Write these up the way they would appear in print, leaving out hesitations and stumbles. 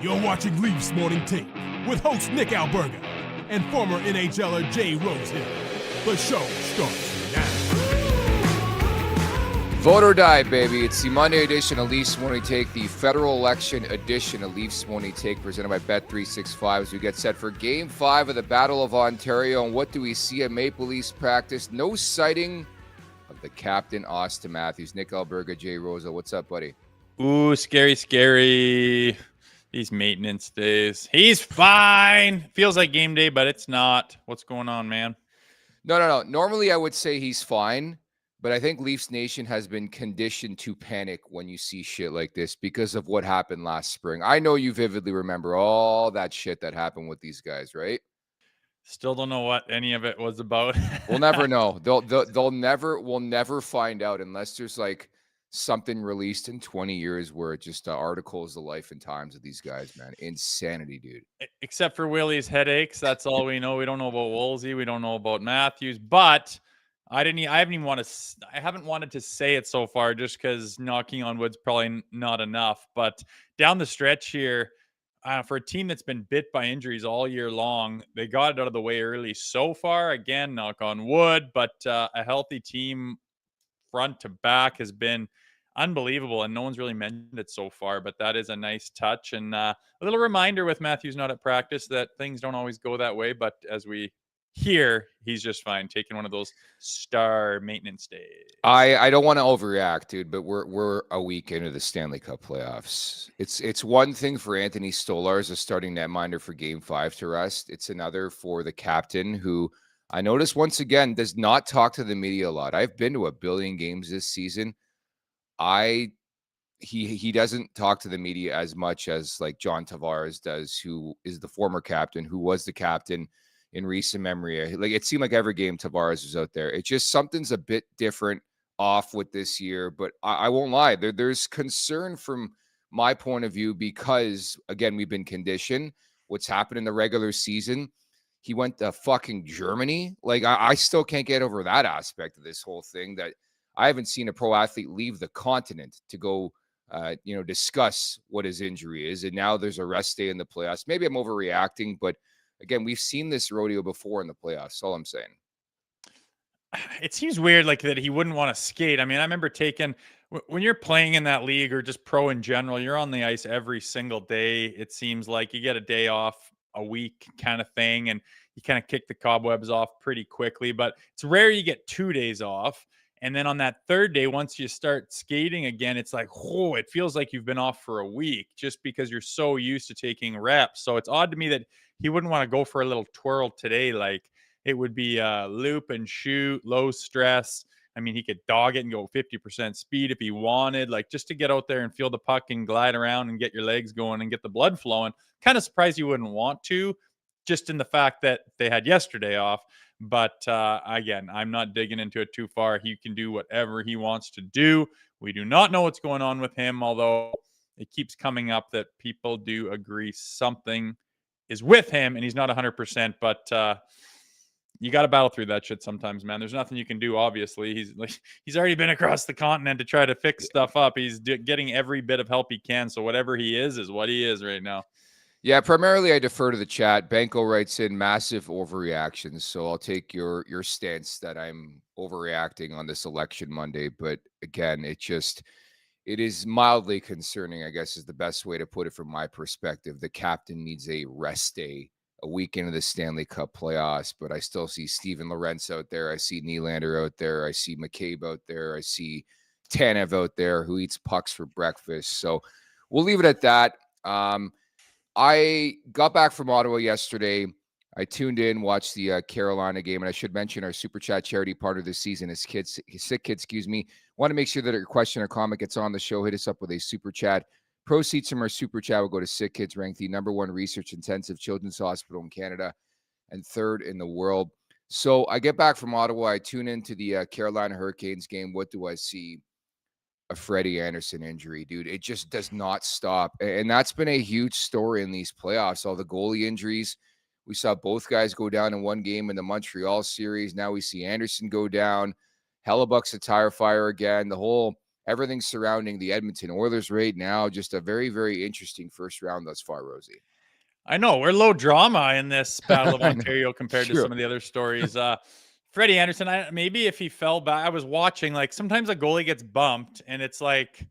You're watching Leafs Morning Take with host Nick Alberga and former NHLer Jay Rosehill. The show starts now. Vote or die, baby. It's the Monday edition of Leafs Morning Take, the federal election edition of Leafs Morning Take, presented by Bet365 as we get set for Game 5 of the Battle of Ontario. And what do we see at Maple Leafs practice? No sighting of the captain, Austin Matthews. Nick Alberga, Jay Rosehill. What's up, buddy? Ooh, scary. These maintenance days. He's fine. Feels like game day, but it's not. What's going on, man? No. Normally, I would say he's fine, but I think Leafs Nation has been conditioned to panic when you see shit like this because of what happened last spring. I know you vividly remember all that shit that happened with these guys, right? Still don't know what any of it was about. We'll never know. We'll never find out unless there's like something released in 20 years where it just articles the life and times of these guys, man. Insanity, dude. Except for Willie's headaches. That's all we know. We don't know about Woolsey. We don't know about Matthews. But I haven't wanted to say it so far just because knocking on wood's probably not enough. But down the stretch here, for a team that's been bit by injuries all year long, they got it out of the way early so far. Again, knock on wood. But a healthy team front to back has been unbelievable, and no one's really mentioned it so far, but that is a nice touch. And a little reminder with Matthews not at practice that things don't always go that way, but as we hear, he's just fine, taking one of those star maintenance days. I don't want to overreact, dude, but we're a week into the Stanley Cup playoffs. It's one thing for Anthony Stolar as a starting netminder for Game 5 to rest. It's another for the captain, who I noticed once again does not talk to the media a lot. I've been to a billion games this season. He doesn't talk to the media as much as like John Tavares does, who is the former captain, who was the captain in recent memory. Like, it seemed like every game Tavares was out there. It's just something's a bit different off with this year, but I won't lie. There's concern from my point of view because, again, we've been conditioned. What's happened in the regular season, he went to fucking Germany. Like, I still can't get over that aspect of this whole thing, that I haven't seen a pro athlete leave the continent to go, discuss what his injury is. And now there's a rest day in the playoffs. Maybe I'm overreacting, but again, we've seen this rodeo before in the playoffs. That's all I'm saying. It seems weird, like, that he wouldn't want to skate. I mean, I remember when you're playing in that league or just pro in general, you're on the ice every single day. It seems like you get a day off a week kind of thing, and you kind of kick the cobwebs off pretty quickly. But it's rare you get 2 days off. And then on that third day, once you start skating again, it's like, it feels like you've been off for a week just because you're so used to taking reps. So it's odd to me that he wouldn't want to go for a little twirl today. Like, it would be loop and shoot, low stress. I mean, he could dog it and go 50% speed if he wanted, like, just to get out there and feel the puck and glide around and get your legs going and get the blood flowing. Kind of surprised you wouldn't want to, just in the fact that they had yesterday off. But again, I'm not digging into it too far. He can do whatever he wants to do. We do not know what's going on with him, although it keeps coming up that people do agree something is with him and he's not 100%. But you got to battle through that shit sometimes, man. There's nothing you can do, obviously. He's already been across the continent to try to fix stuff up. He's getting every bit of help he can. So whatever he is what he is right now. Yeah, primarily I defer to the chat. Banco writes in massive overreactions. So I'll take your stance that I'm overreacting on this election Monday. But again, it is mildly concerning, I guess, is the best way to put it from my perspective. The captain needs a rest day, a week into the Stanley Cup playoffs. But I still see Steven Lorentz out there. I see Nylander out there. I see McCabe out there. I see Tanev out there, who eats pucks for breakfast. So we'll leave it at that. I got back from Ottawa yesterday. I tuned in, watched the Carolina game, and I should mention our Super Chat charity partner this season is Sick Kids. Want to make sure that your question or comment gets on the show. Hit us up with a Super Chat. Proceeds from our Super Chat will go to Sick Kids, ranked the #1 research-intensive children's hospital in Canada and 3rd in the world. So I get back from Ottawa. I tune into the Carolina Hurricanes game. What do I see? A Freddie Anderson injury, dude. It just does not stop. And that's been a huge story in these playoffs. All the goalie injuries. We saw both guys go down in one game in the Montreal series. Now we see Anderson go down. Hellebuck's a tire fire again. The whole everything surrounding the Edmonton Oilers right now. Just a very, very interesting first round thus far, Rosie. I know we're low drama in this Battle of I know. Ontario compared to Sure. some of the other stories. Freddie Anderson, maybe if he fell back, I was watching, like, sometimes a goalie gets bumped and it's like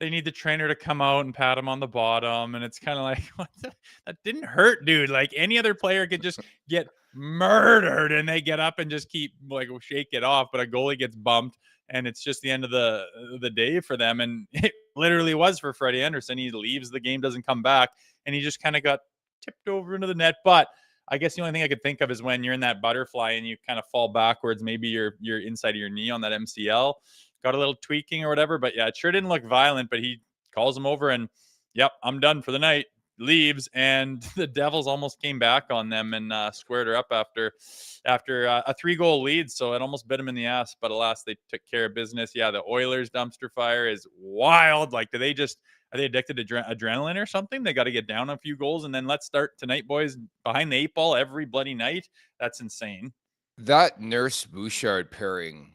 they need the trainer to come out and pat him on the bottom. And it's kind of like, that didn't hurt, dude. Like, any other player could just get murdered and they get up and just keep, like, shake it off. But a goalie gets bumped and it's just the end of the day for them. And it literally was for Freddie Anderson. He leaves the game, doesn't come back, and he just kind of got tipped over into the net. But I guess the only thing I could think of is when you're in that butterfly and you kind of fall backwards, maybe you're inside of your knee on that MCL, got a little tweaking or whatever. But yeah, it sure didn't look violent. But he calls him over and, yep, I'm done for the night. Leaves, and the Devils almost came back on them and squared her up after a 3-goal lead. So it almost bit them in the ass, but alas, they took care of business. Yeah, the Oilers dumpster fire is wild. Like, are they addicted to adrenaline or something? They got to get down a few goals and then let's start tonight, boys, behind the 8 ball every bloody night. That's insane. That Nurse Bouchard pairing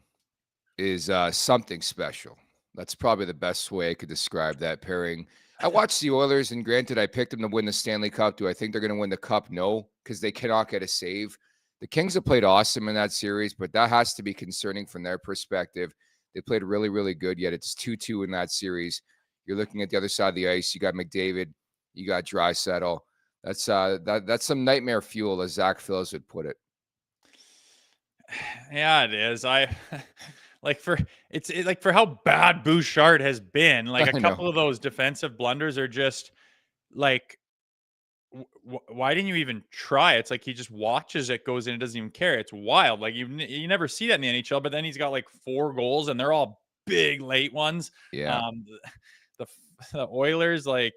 is something special. That's probably the best way I could describe that pairing. I watched the Oilers, and granted, I picked them to win the Stanley Cup. Do I think they're going to win the Cup? No, because they cannot get a save. The Kings have played awesome in that series, but that has to be concerning from their perspective. They played really, really good, yet it's 2-2 in that series. You're looking at the other side of the ice. You got McDavid. You got Draisaitl. That's some nightmare fuel, as Zach Phillips would put it. Yeah, it is. Like, for how bad Bouchard has been, like, a couple of those defensive blunders are just like, why didn't you even try? It's like he just watches it, goes in, and doesn't even care. It's wild. Like, you never see that in the NHL, but then he's got like 4 goals and they're all big late ones. Yeah. The Oilers, like,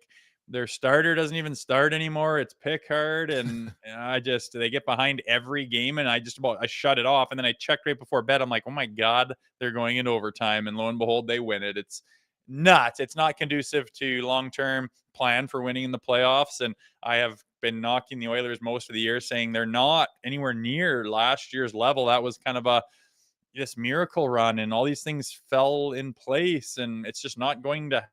their starter doesn't even start anymore. It's Pickard, and they get behind every game, and I shut it off. And then I checked right before bed. I'm like, oh my God, they're going into overtime. And lo and behold, they win it. It's nuts. It's not conducive to long-term plan for winning in the playoffs. And I have been knocking the Oilers most of the year, saying they're not anywhere near last year's level. That was kind of this miracle run, and all these things fell in place, and it's just not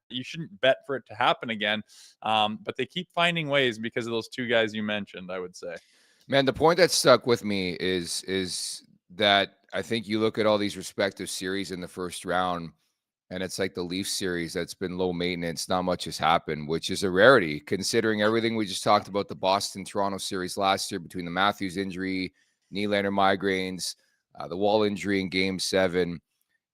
you shouldn't bet for it to happen again. But they keep finding ways because of those 2 guys you mentioned, I would say. Man, the point that stuck with me is that I think you look at all these respective series in the first round, and it's like the Leafs series that's been low maintenance. Not much has happened, which is a rarity considering everything we just talked about, the Boston-Toronto series last year between the Matthews injury, Nylander migraines, the Wall injury in Game 7.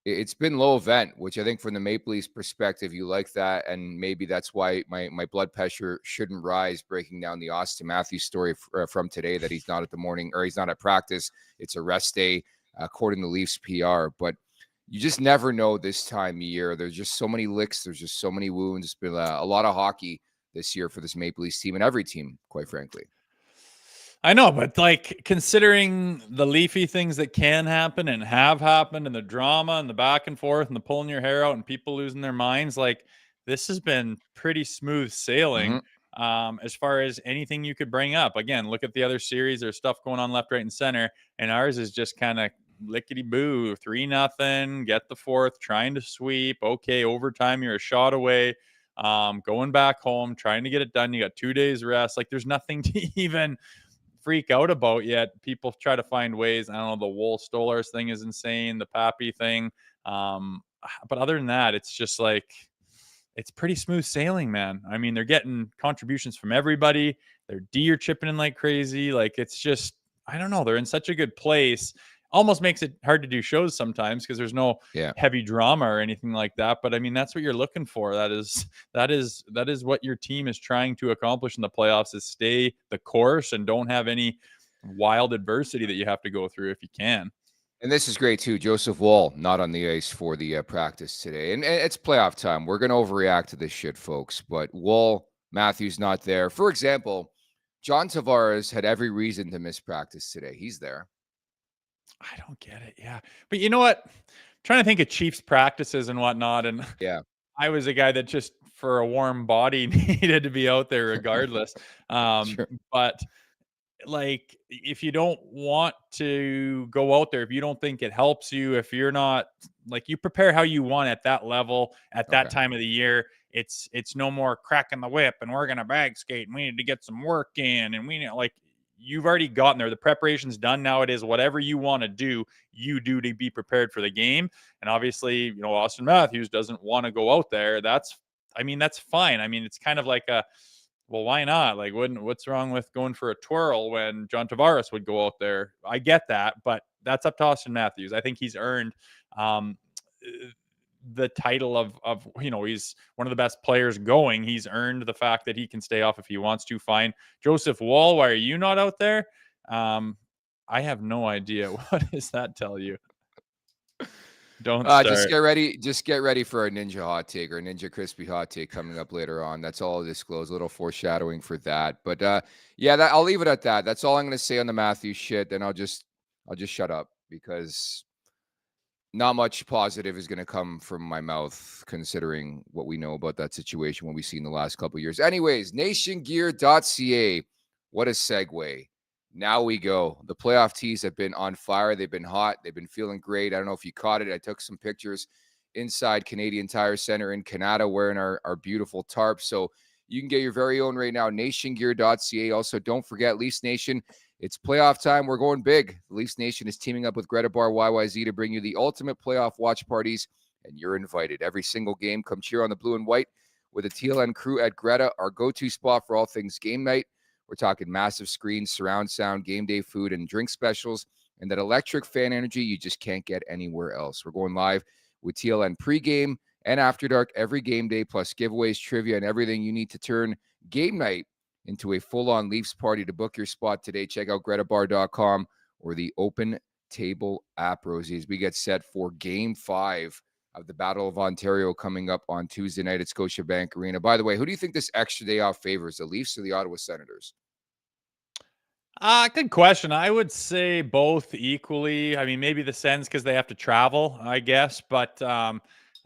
It's been low event, which I think from the Maple Leafs perspective, you like that. And maybe that's why my blood pressure shouldn't rise breaking down the Austin Matthews story from today, that he's not he's not at practice. It's a rest day, according to Leafs PR. But you just never know this time of year. There's just so many licks. There's just so many wounds. It's been a lot of hockey this year for this Maple Leafs team, and every team, quite frankly. I know, but like, considering the Leafy things that can happen and have happened, and the drama and the back and forth and the pulling your hair out and people losing their minds, like, this has been pretty smooth sailing. As far as anything you could bring up. Again, look at the other series. There's stuff going on left, right, and center, and ours is just kind of lickety boo, 3-0, get the 4th, trying to sweep. Okay, overtime, you're a shot away. Going back home, trying to get it done. You got 2 days rest. Like, there's nothing to even freak out about yet. People try to find ways. I don't know, the Wool Stolars thing is insane, the Pappy thing. But other than that, it's just like, it's pretty smooth sailing, man. I mean, they're getting contributions from everybody. Their D are chipping in like crazy. Like, it's just, I don't know, they're in such a good place. Almost makes it hard to do shows sometimes because there's no heavy drama or anything like that. But I mean, that's what you're looking for. That is what your team is trying to accomplish in the playoffs, is stay the course and don't have any wild adversity that you have to go through if you can. And this is great too. Joseph Woll not on the ice for the practice today. And it's playoff time. We're going to overreact to this shit, folks. But Woll, Matthews not there. For example, John Tavares had every reason to miss practice today. He's there. I don't get it. Yeah. But you know what? I'm trying to think of Chiefs practices and whatnot. And yeah, I was a guy that just for a warm body needed to be out there regardless. Sure. But like, if you don't want to go out there, if you don't think it helps you, if you're not like, you prepare how you want at that level at that Okay. time of the year. It's no more cracking the whip and we're gonna bag skate and we need to get some work in and we need, like, you've already gotten there. The preparation's done. Now it is whatever you want to do, you do to be prepared for the game. And obviously, Austin Matthews doesn't want to go out there. That's fine. I mean, it's kind of like a, well, why not? Like, what's wrong with going for a twirl when John Tavares would go out there? I get that, but that's up to Austin Matthews. I think he's earned um, the title of he's one of the best players going. He's earned the fact that he can stay off if he wants to. Fine. Joseph Wall, why are you not out there? I have no idea. What does that tell you? Don't start. Just get ready for a Ninja hot take or a Ninja crispy hot take coming up later on. That's all I'll disclose. A little foreshadowing for that. But I'll leave it at that. That's all I'm going to say on the Matthews shit. Then I'll just shut up because not much positive is going to come from my mouth considering what we know about that situation, what we've seen the last couple of years. Anyways, nationgear.ca. What a segue. Now we go. The playoff tees have been on fire. They've been hot. They've been feeling great. I don't know if you caught it. I took some pictures inside Canadian Tire Center in Canada wearing our beautiful tarp. So you can get your very own right now, nationgear.ca. Also, don't forget, Leafs Nation, it's playoff time. We're going big. The Leafs Nation is teaming up with Greta Bar YYZ to bring you the ultimate playoff watch parties, and you're invited. Every single game, come cheer on the blue and white with the TLN crew at Greta, our go-to spot for all things game night. We're talking massive screens, surround sound, game day food, and drink specials, and that electric fan energy you just can't get anywhere else. We're going live with TLN pregame and after dark every game day, plus giveaways, trivia, and everything you need to turn game night into a full-on Leafs party. To book your spot today, check out gretabar.com or the Open Table app, Rosie, as we get set for Game 5 of the Battle of Ontario coming up on Tuesday night at Scotiabank Arena. By the way, who do you think this extra day off favors, the Leafs or the Ottawa Senators? Good question. I would say both equally. I mean, maybe the Sens because they have to travel, I guess. But I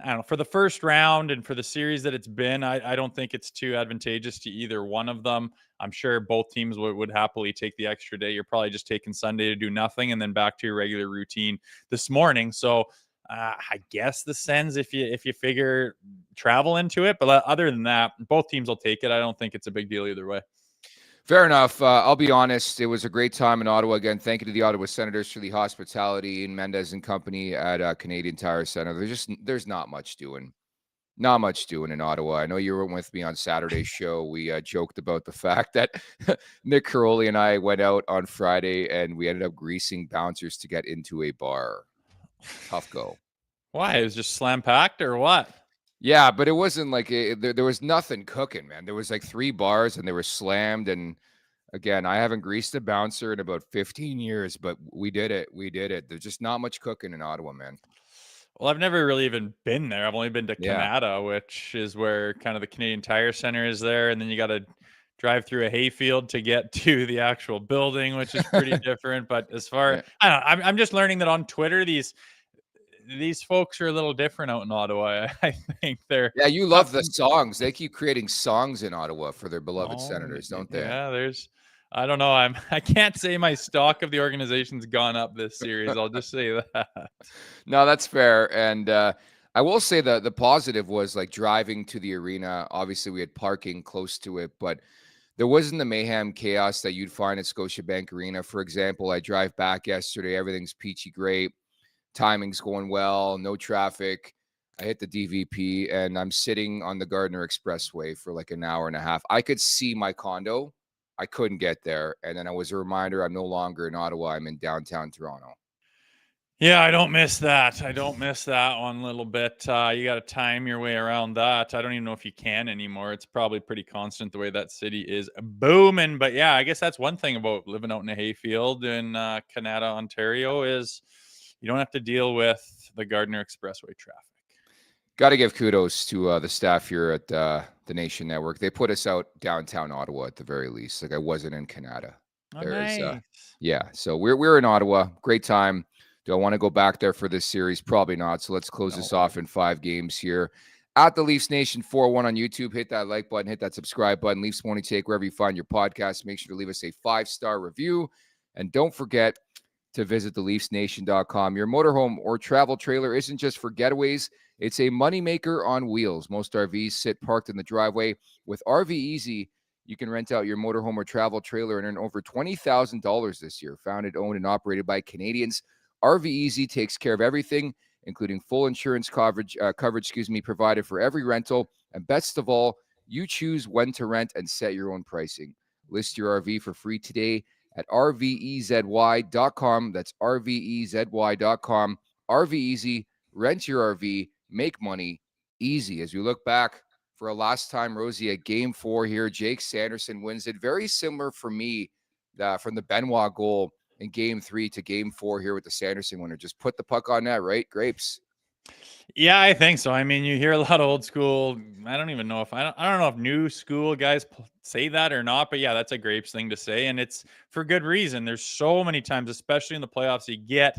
don't know. For the first round and for the series that it's been, I don't think it's too advantageous to either one of them. I'm sure both teams would happily take the extra day. You're probably just taking Sunday to do nothing and then back to your regular routine this morning. So I guess the Sens, if you figure travel into it. But other than that, both teams will take it. I don't think it's a big deal either way. Fair enough. I'll be honest. It was a great time in Ottawa. Again, thank you to the Ottawa Senators for the hospitality and Mendez and company at Canadian Tire Center. There's not much doing. Not much doing in Ottawa. I know you were with me on Saturday's show. We joked about the fact that Nick Caroli and I went out on Friday and we ended up greasing bouncers to get into a bar. Tough go. Why? It was just slam packed or what? Yeah, but it wasn't like there was nothing cooking, man. There was like 3 bars and they were slammed. And again, I haven't greased a bouncer in about 15 years, but we did it. We did it. There's just not much cooking in Ottawa, man. Well, I've never really even been there. I've only been to Yeah. Canada, which is where kind of the Canadian Tire Center is there. And then you got to drive through a hayfield to get to the actual building, which is pretty different. But as far, I don't know, I'm just learning that on Twitter, these folks are a little different out in Ottawa. I think they're. Yeah, you love the songs. They keep creating songs in Ottawa for their beloved Senators, don't they? Yeah, I don't know. I can't say my stock of the organization's gone up this series. I'll just say that. No, that's fair. And I will say that the positive was like driving to the arena. Obviously, we had parking close to it, but there wasn't the mayhem chaos that you'd find at Scotiabank Arena. For example, I drive back yesterday. Everything's peachy great. Timing's going well. No traffic. I hit the DVP and I'm sitting on the Gardiner Expressway for like an hour and a half. I could see my condo. I couldn't get there. And then it was a reminder I'm no longer in Ottawa. I'm in downtown Toronto. Yeah, I don't miss that. I don't miss that one little bit. You got to time your way around that. I don't even know if you can anymore. It's probably pretty constant the way that city is booming. But yeah, I guess that's one thing about living out in a hayfield in Canada, Ontario, is you don't have to deal with the Gardiner Expressway traffic. Got to give kudos to the staff here at the Nation Network. They put us out downtown Ottawa at the very least. Like I wasn't in Canada. Oh, nice. Yeah. So we're in Ottawa. Great time. Do I want to go back there for this series? Probably not. So let's close this off in 5 games here at the Leafs Nation 401 on YouTube. Hit that like button, hit that subscribe button. Leafs Morning Take, wherever you find your podcast. Make sure to leave us a 5-star review. And don't forget to visit theleafsnation.com. Your motorhome or travel trailer isn't just for getaways. It's a moneymaker on wheels. Most RVs sit parked in the driveway. With RV Easy, you can rent out your motorhome or travel trailer and earn over $20,000 this year. Founded, owned, and operated by Canadians, RV Easy takes care of everything, including full insurance coverage, provided for every rental. And best of all, you choose when to rent and set your own pricing. List your RV for free today at rvezY.com. That's rvezY.com. RV Easy, rent your RV, make money easy. As we look back for a last time, Rosie, at Game 4 here, Jake Sanderson wins it. Very similar for me from the Benoit goal in Game 3 to Game 4 here with the Sanderson winner. Just put the puck on net, right? Grapes. Yeah, I think so. I mean, you hear a lot of old school. I don't even know if I don't know if new school guys say that or not. But yeah, that's a Grapes thing to say, and it's for good reason. There's so many times, especially in the playoffs, you get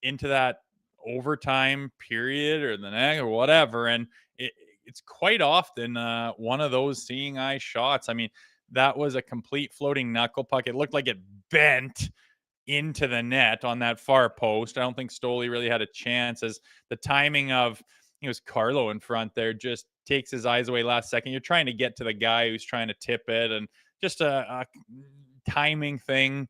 into that overtime period or the next or whatever, and it's quite often one of those seeing eye shots. I mean, that was a complete floating knuckle puck. It looked like it bent into the net on that far post. I don't think Stoli really had a chance, as the timing of, it was Carlo in front there, just takes his eyes away last second. You're trying to get to the guy who's trying to tip it, and just a timing thing.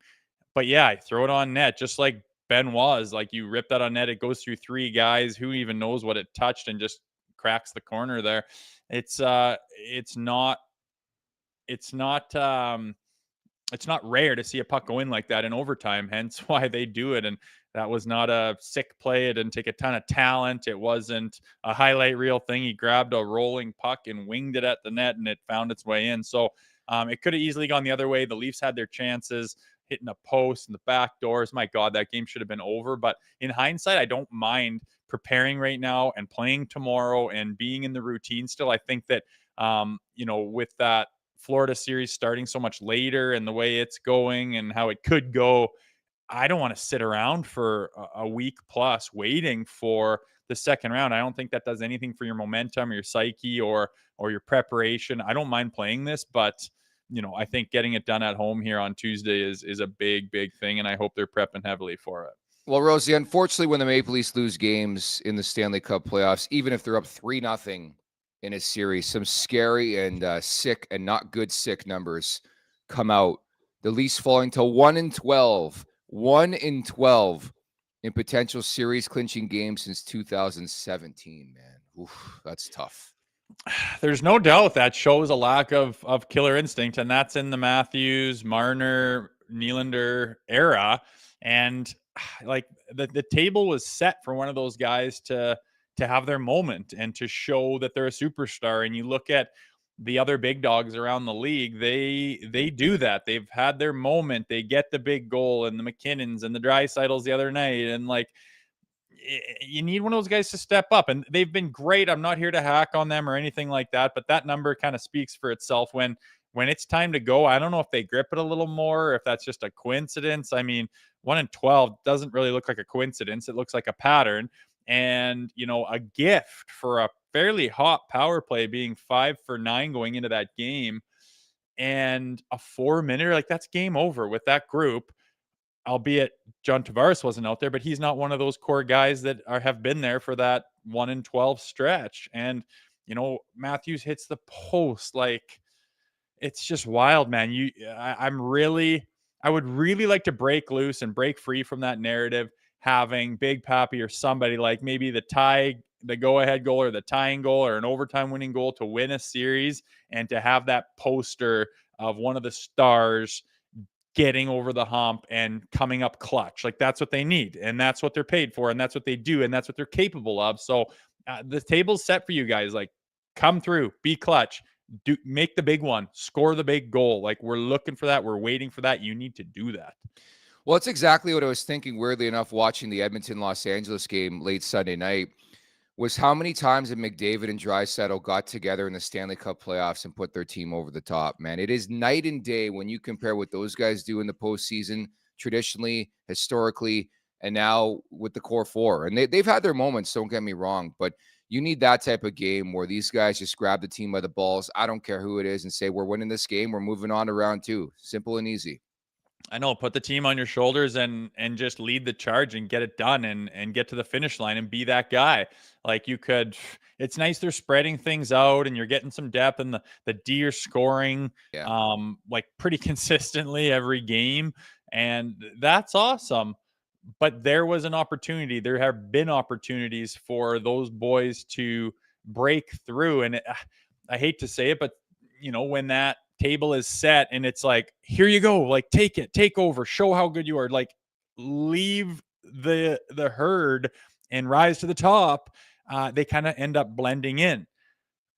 But yeah, I throw it on net just like Ben was. Like, you rip that on net, it goes through 3 guys. Who even knows what it touched, and just cracks the corner there. It's not rare to see a puck go in like that in overtime, hence why they do it. And that was not a sick play. It didn't take a ton of talent. It wasn't a highlight reel thing. He grabbed a rolling puck and winged it at the net, and it found its way in. So it could have easily gone the other way. The Leafs had their chances, hitting a post and the back doors. My God, that game should have been over. But in hindsight, I don't mind preparing right now and playing tomorrow and being in the routine still. I think that, with that Florida series starting so much later and the way it's going and how it could go, I don't want to sit around for a week plus waiting for the second round. I don't think that does anything for your momentum or your psyche or your preparation. I don't mind playing this, but I think getting it done at home here on Tuesday is a big, big thing, and I hope they're prepping heavily for it. Well, Rosie, unfortunately, when the Maple Leafs lose games in the Stanley Cup playoffs, even if they're up 3-0 in a series, some scary and sick and not good sick numbers come out. The Leafs falling to 1-12, 1-12 in potential series clinching games since 2017. Man, oof, that's tough. There's no doubt that shows a lack of killer instinct, and that's in the Matthews, Marner, Nylander era. And like the table was set for one of those guys to have their moment and to show that they're a superstar. And you look at the other big dogs around the league, they do that. They've had their moment. They get the big goal, and the McKinnons and the Dreisaitl's the other night. And like, you need one of those guys to step up, and they've been great. I'm not here to hack on them or anything like that, but that number kind of speaks for itself when it's time to go. I don't know if they grip it a little more, or if that's just a coincidence. I mean, 1-12 doesn't really look like a coincidence. It looks like a pattern. And, a gift for a fairly hot power play being 5 for 9 going into that game, and a 4-minute, like, that's game over with that group. Albeit John Tavares wasn't out there, but he's not one of those core guys that have been there for that 1-12 stretch. And, Matthews hits the post. Like, it's just wild, man. I would really like to break loose and break free from that narrative, having Big Pappy or somebody, like maybe the go-ahead goal or the tying goal or an overtime winning goal to win a series, and to have that poster of one of the stars getting over the hump and coming up clutch. Like, that's what they need, and that's what they're paid for, and that's what they do, and that's what they're capable of. So the table's set for you guys. Like, come through, be clutch, make the big one, score the big goal. Like, we're looking for that. We're waiting for that. You need to do that. Well, it's exactly what I was thinking, weirdly enough, watching the Edmonton-Los Angeles game late Sunday night, was how many times that McDavid and Draisaitl got together in the Stanley Cup playoffs and put their team over the top, man. It is night and day when you compare what those guys do in the postseason, traditionally, historically, and now with the core four. And they've had their moments, don't get me wrong, but You need that type of game where these guys just grab the team by the balls. I don't care who it is and say, we're winning this game. We're moving on to round 2. Simple and easy. I know, put the team on your shoulders and just lead the charge and get it done and get to the finish line and be that guy. Like it's nice they're spreading things out and you're getting some depth, and the D are scoring like pretty consistently every game, and that's awesome. But there was an opportunity. There have been opportunities for those boys to break through, and I hate to say it, but when that table is set and it's like, here you go, like take over, show how good you are, like leave the herd and rise to the top, they kind of end up blending in.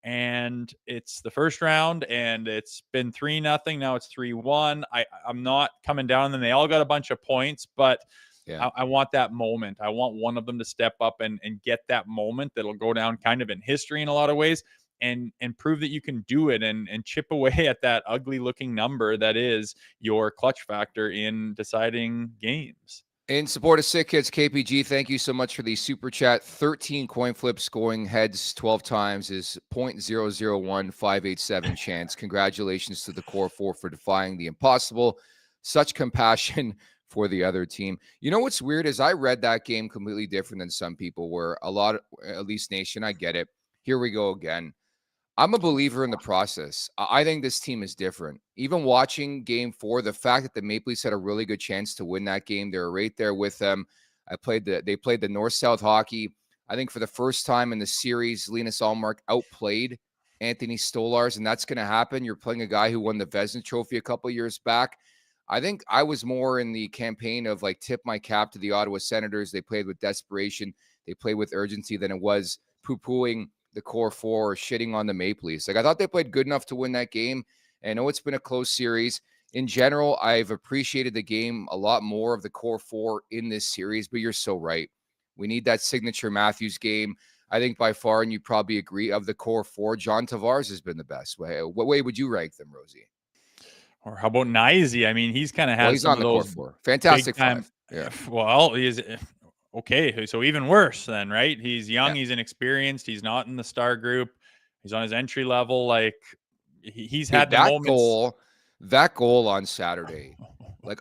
And it's the first round and it's been 3-0. Now it's 3-1. I'm not coming down, and they all got a bunch of points, but I want that moment. I want one of them to step up and get that moment that'll go down kind of in history in a lot of ways, and prove that you can do it and chip away at that ugly looking number that is your clutch factor in deciding games. In support of Sick Kids, KPG, thank you so much for the super chat. 13 coin flips going heads 12 times is 0.001587 chance. Congratulations to the core 4 for defying the impossible. Such compassion for the other team. You know what's weird is I read that game completely different than some people were. A lot of, at least Nation, I get it. Here we go again. I'm a believer in the process. I think this team is different. Even watching game 4, the fact that the Maple Leafs had a really good chance to win that game, they were right there with them. They played the North-South hockey. I think for the first time in the series, Linus Ullmark outplayed Anthony Stolarz, and that's going to happen. You're playing a guy who won the Vezina Trophy a couple years back. I think I was more in the campaign of like tip my cap to the Ottawa Senators. They played with desperation. They played with urgency than it was poo-pooing the core 4 or shitting on the Maple Leafs. Like, I thought they played good enough to win that game. And I know it's been a close series. In general, I've appreciated the game a lot more of the core 4 in this series, but you're so right. We need that signature Matthews game. I think by far, and you probably agree, of the core 4, John Tavares has been the best. What way would you rank them, Rosie? Or how about Nyzy? I mean, he's kind of had he's some on of the those core 4. Fantastic time, 5. Yeah. Well, he's okay. So even worse then, right? He's young. Yeah. He's inexperienced. He's not in the star group. He's on his entry level. Like he's had the moments. That goal on Saturday, like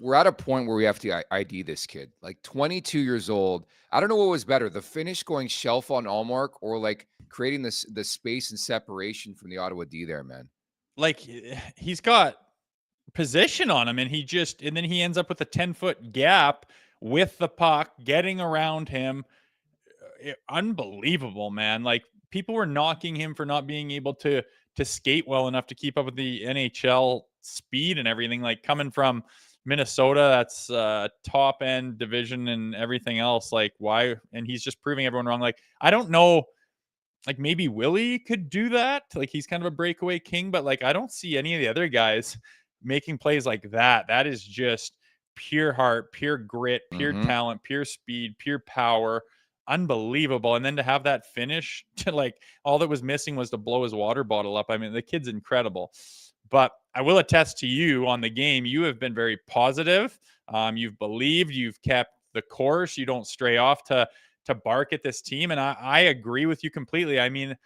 we're at a point where we have to ID this kid. Like 22 years old. I don't know what was better, the finish going shelf on Ullmark or like creating the space and separation from the Ottawa D there, man. Like he's got position on him, and then he ends up with a 10-foot gap with the puck getting around him. Unbelievable, man. Like people were knocking him for not being able to skate well enough to keep up with the NHL speed and everything. Like coming from Minnesota, that's top end division and everything else. Like why? And he's just proving everyone wrong. Like I don't know. Like maybe Willie could do that. Like he's kind of a breakaway king, but like I don't see any of the other guys making plays like that. That is just pure heart, pure grit, pure talent, pure speed, pure power. Unbelievable. And then to have that finish, to like all that was missing was to blow his water bottle up. I mean, the kid's incredible. But I will attest to you on the game. You have been very positive. You've believed. You've kept the course. You don't stray off to bark at this team. And I agree with you completely. I mean,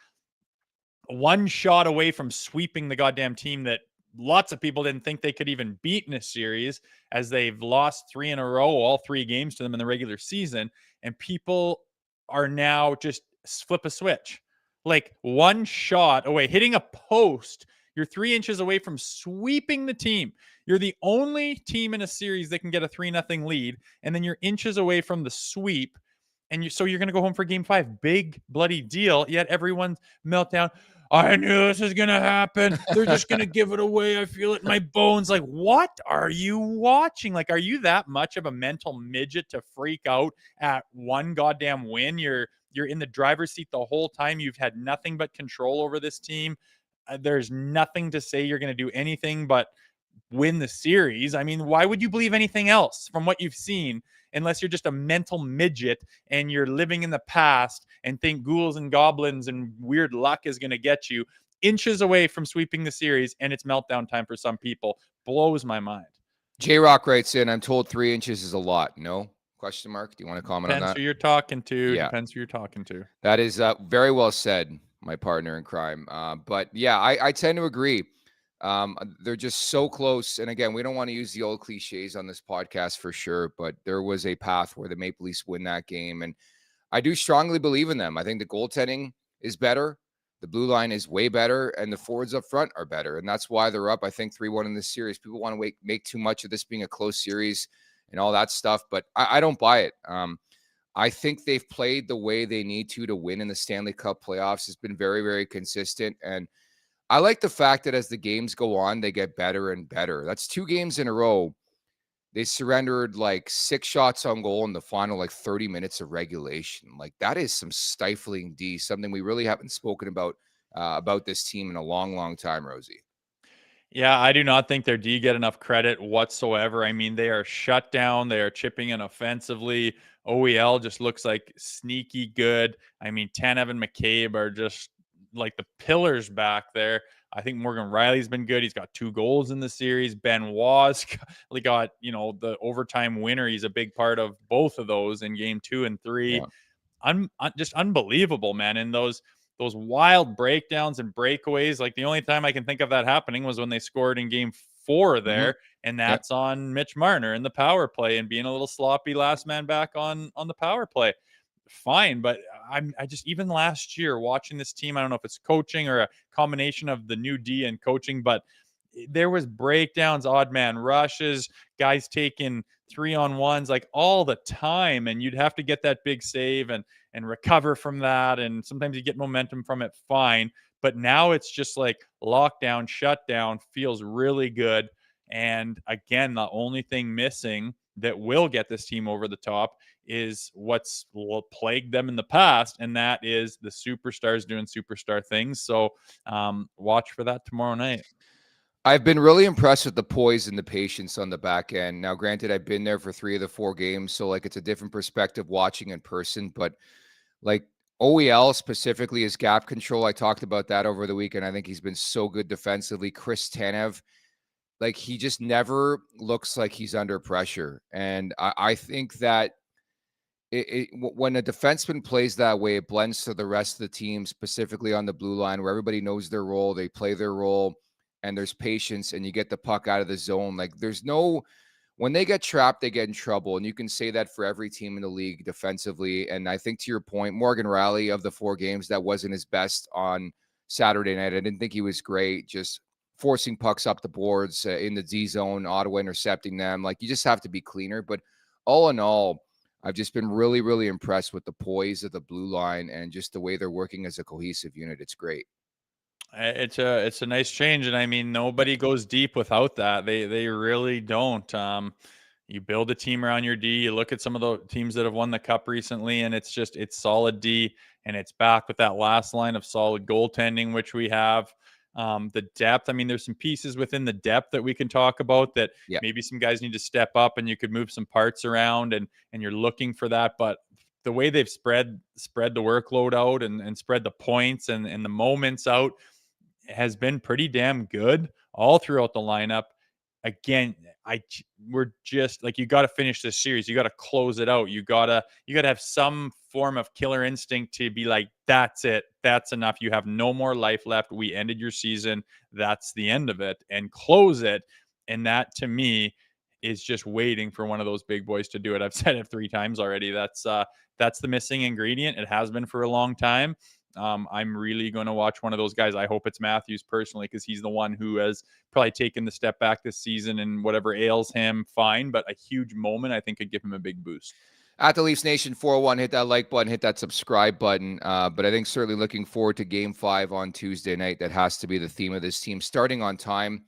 one shot away from sweeping the goddamn team that lots of people didn't think they could even beat in a series, as they've lost 3 in a row, all 3 games to them in the regular season. And people are now just flip a switch. Like one shot away, hitting a post. You're 3 inches away from sweeping the team. You're the only team in a series that can get a 3-0 lead. And then you're inches away from the sweep. And so you're going to go home for game 5. Big bloody deal. Yet everyone's meltdown. I knew this was going to happen. They're just going to give it away. I feel it in my bones. Like, what are you watching? Like, are you that much of a mental midget to freak out at one goddamn win? You're in the driver's seat the whole time. You've had nothing but control over this team. There's nothing to say you're going to do anything but win the series. I mean, why would you believe anything else from what you've seen, unless you're just a mental midget and you're living in the past and think ghouls and goblins and weird luck is going to get you inches away from sweeping the series, and it's meltdown time for some people? Blows my mind. J-Rock writes in, I'm told 3 inches is a lot. No? Question mark. Do you want to comment on Depends that? who you're talking to. Yeah. Depends who you're talking to. That is very well said, my partner in crime. But yeah, I tend to agree. They're just so close. And again, we don't want to use the old cliches on this podcast for sure, but there was a path where the Maple Leafs win that game. And I do strongly believe in them. I think the goaltending is better. The blue line is way better, and the forwards up front are better. And that's why they're up, I think, 3-1 in this series. People want to make too much of this being a close series and all that stuff, but I don't buy it. I think they've played the way they need to win in the Stanley Cup playoffs. It's been very, very consistent. And I like the fact that as the games go on, they get better and better. That's 2 games in a row. They surrendered like 6 shots on goal in the final, like 30 minutes of regulation. Like that is some stifling D, something we really haven't spoken about this team in a long, long time, Rosie. Yeah, I do not think their D get enough credit whatsoever. I mean, they are shut down. They are chipping in offensively. OEL just looks like sneaky good. I mean, Tanev and McCabe are just like the pillars back there. I think Morgan Riley's been good. He's got 2 goals in the series. Benoit's got, the overtime winner. He's a big part of both of those in game 2 and 3. Yeah. Just unbelievable, man. And those wild breakdowns and breakaways. Like the only time I can think of that happening was when they scored in game 4 there, and that's on Mitch Marner in the power play and being a little sloppy last man back on the power play. Fine, but I just, even last year watching this team, I don't know if it's coaching or a combination of the new D and coaching, but there was breakdowns, odd man rushes, guys taking 3-on-1s like all the time, and you'd have to get that big save and recover from that, and sometimes you get momentum from it, fine, but now it's just like lockdown, shutdown, feels really good. And again, the only thing missing that will get this team over the top is what's plagued them in the past, and that is the superstars doing superstar things. So watch for that tomorrow night. I've been really impressed with the poise and the patience on the back end. Now, granted, I've been there for 3 of the 4 games, so like it's a different perspective watching in person, but like OEL specifically is gap control. I talked about that over the weekend. I think he's been so good defensively. Chris Tanev, like he just never looks like he's under pressure. And I think that when a defenseman plays that way, it blends to the rest of the team, specifically on the blue line, where everybody knows their role, they play their role, and there's patience, and you get the puck out of the zone. Like when they get trapped, they get in trouble. And you can say that for every team in the league defensively. And I think to your point, Morgan Riley, of the 4 games, that wasn't his best on Saturday night. I didn't think he was great, just forcing pucks up the boards in the D zone, Ottawa intercepting them. Like you just have to be cleaner. But all in all, I've just been really, really impressed with the poise of the blue line and just the way they're working as a cohesive unit. It's great. It's a nice change, and I mean nobody goes deep without that. They really don't. You build a team around your D. You look at some of the teams that have won the cup recently, and it's solid D, and it's back with that last line of solid goaltending, which we have. The depth. I mean, there's some pieces within the depth that we can talk about that maybe some guys need to step up, and you could move some parts around, and you're looking for that. But the way they've spread the workload out and spread the points and the moments out has been pretty damn good all throughout the lineup. Again, we're just like, you got to finish this series. You got to close it out. You got to have some form of killer instinct to be like, that's it. That's enough. You have no more life left. We ended your season. That's the end of it, and close it. And that to me is just waiting for one of those big boys to do it. I've said it 3 times already. That's the missing ingredient. It has been for a long time. I'm really going to watch one of those guys. I hope it's Matthews personally, because he's the one who has probably taken the step back this season, and whatever ails him, fine. But a huge moment, I think, could give him a big boost. At the Leafs Nation 401, hit that like button, hit that subscribe button. But I think certainly looking forward to Game 5 on Tuesday night. That has to be the theme of this team. Starting on time,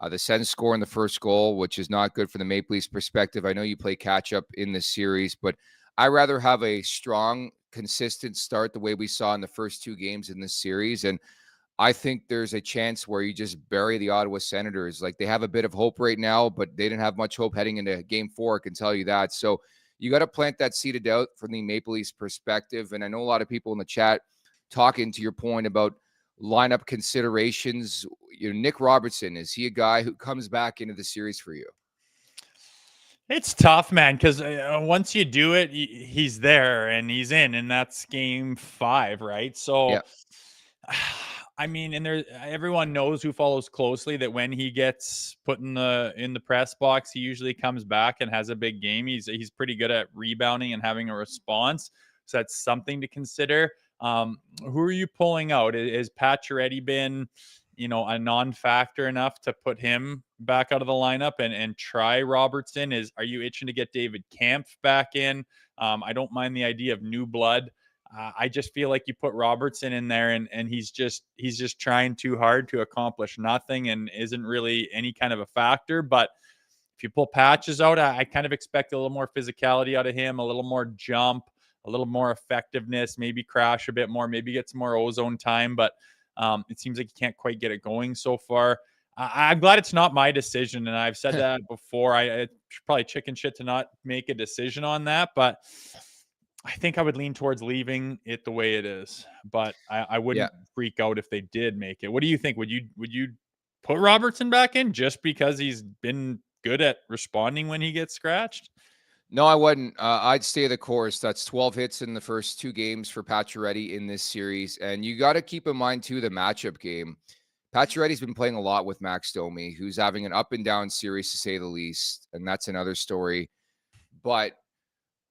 the Sens score in the first goal, which is not good for the Maple Leafs perspective. I know you play catch up in this series, but I rather have a strong, consistent start the way we saw in the first 2 games in this series. And I think there's a chance where you just bury the Ottawa Senators. Like, they have a bit of hope right now, but they didn't have much hope heading into Game 4, I can tell you that. So you got to plant that seed of doubt from the Maple Leafs perspective. And I know a lot of people in the chat talking to your point about lineup considerations. Nick Robertson, is he a guy who comes back into the series for you? It's tough, man, because once you do it, he's there and he's in, and that's game 5, right? Yeah. So, I mean, and there, everyone knows who follows closely that when he gets put in the press box, he usually comes back and has a big game. He's pretty good at rebounding and having a response, so that's something to consider. Who are you pulling out? Is Pacioretty been, a non-factor enough to put him back out of the lineup and try Robertson? Are you itching to get David Kampf back in? I don't mind the idea of new blood. I just feel like you put Robertson in there and he's just trying too hard to accomplish nothing and isn't really any kind of a factor. But if you pull Patches out, I kind of expect a little more physicality out of him, a little more jump, a little more effectiveness, maybe crash a bit more, maybe get some more ozone time. But it seems like you can't quite get it going so far. I'm glad it's not my decision, and I've said that before. It's probably chicken shit to not make a decision on that, but I think I would lean towards leaving it the way it is. But I Yeah. wouldn't freak out if they did make it. What do you think? Would you put Robertson back in just because he's been good at responding when he gets scratched? No, I wouldn't. I'd stay the course. That's 12 hits in the first 2 games for Pacioretty in this series. And you got to keep in mind, too, the matchup game. Pacioretty's been playing a lot with Max Domi, who's having an up and down series, to say the least. And that's another story. But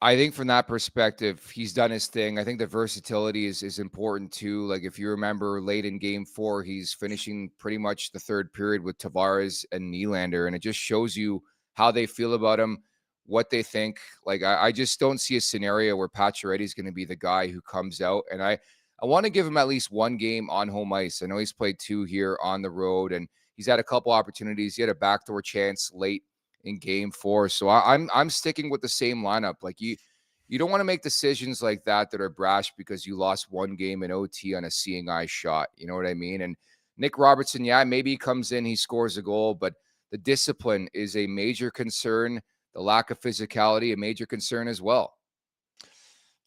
I think from that perspective, he's done his thing. I think the versatility is important, too. Like, if you remember late in game 4, he's finishing pretty much the third period with Tavares and Nylander. And it just shows you how they feel about him, what they think. Like, I just don't see a scenario where Pacioretty is going to be the guy who comes out. And I want to give him at least 1 game on home ice. I know he's played 2 here on the road, and he's had a couple opportunities. He had a backdoor chance late in game 4. So I'm sticking with the same lineup. Like, you don't want to make decisions like that are brash because you lost 1 game in OT on a seeing eye shot. You know what I mean? And Nick Robertson, yeah, maybe he comes in, he scores a goal, but the discipline is a major concern. The lack of physicality, a major concern as well.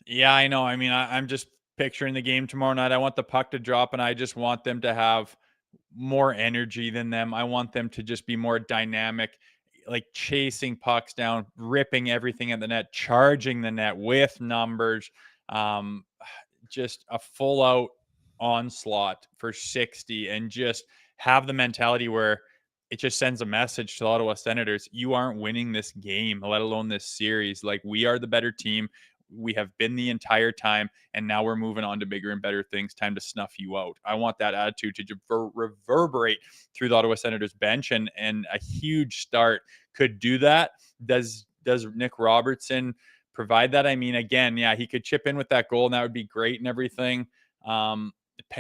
Yeah, I know. I mean, I'm just picturing the game tomorrow night. I want the puck to drop, and I just want them to have more energy than them. I want them to just be more dynamic, like chasing pucks down, ripping everything at the net, charging the net with numbers. Um, just a full out onslaught for 60 and just have the mentality where it just sends a message to the Ottawa Senators. You aren't winning this game, let alone this series. Like, we are the better team. We have been the entire time, and now we're moving on to bigger and better things. Time to snuff you out. I want that attitude to reverberate through the Ottawa Senators bench, and a huge start could do that. Does Nick Robertson provide that? I mean, again, yeah, he could chip in with that goal, and that would be great and everything.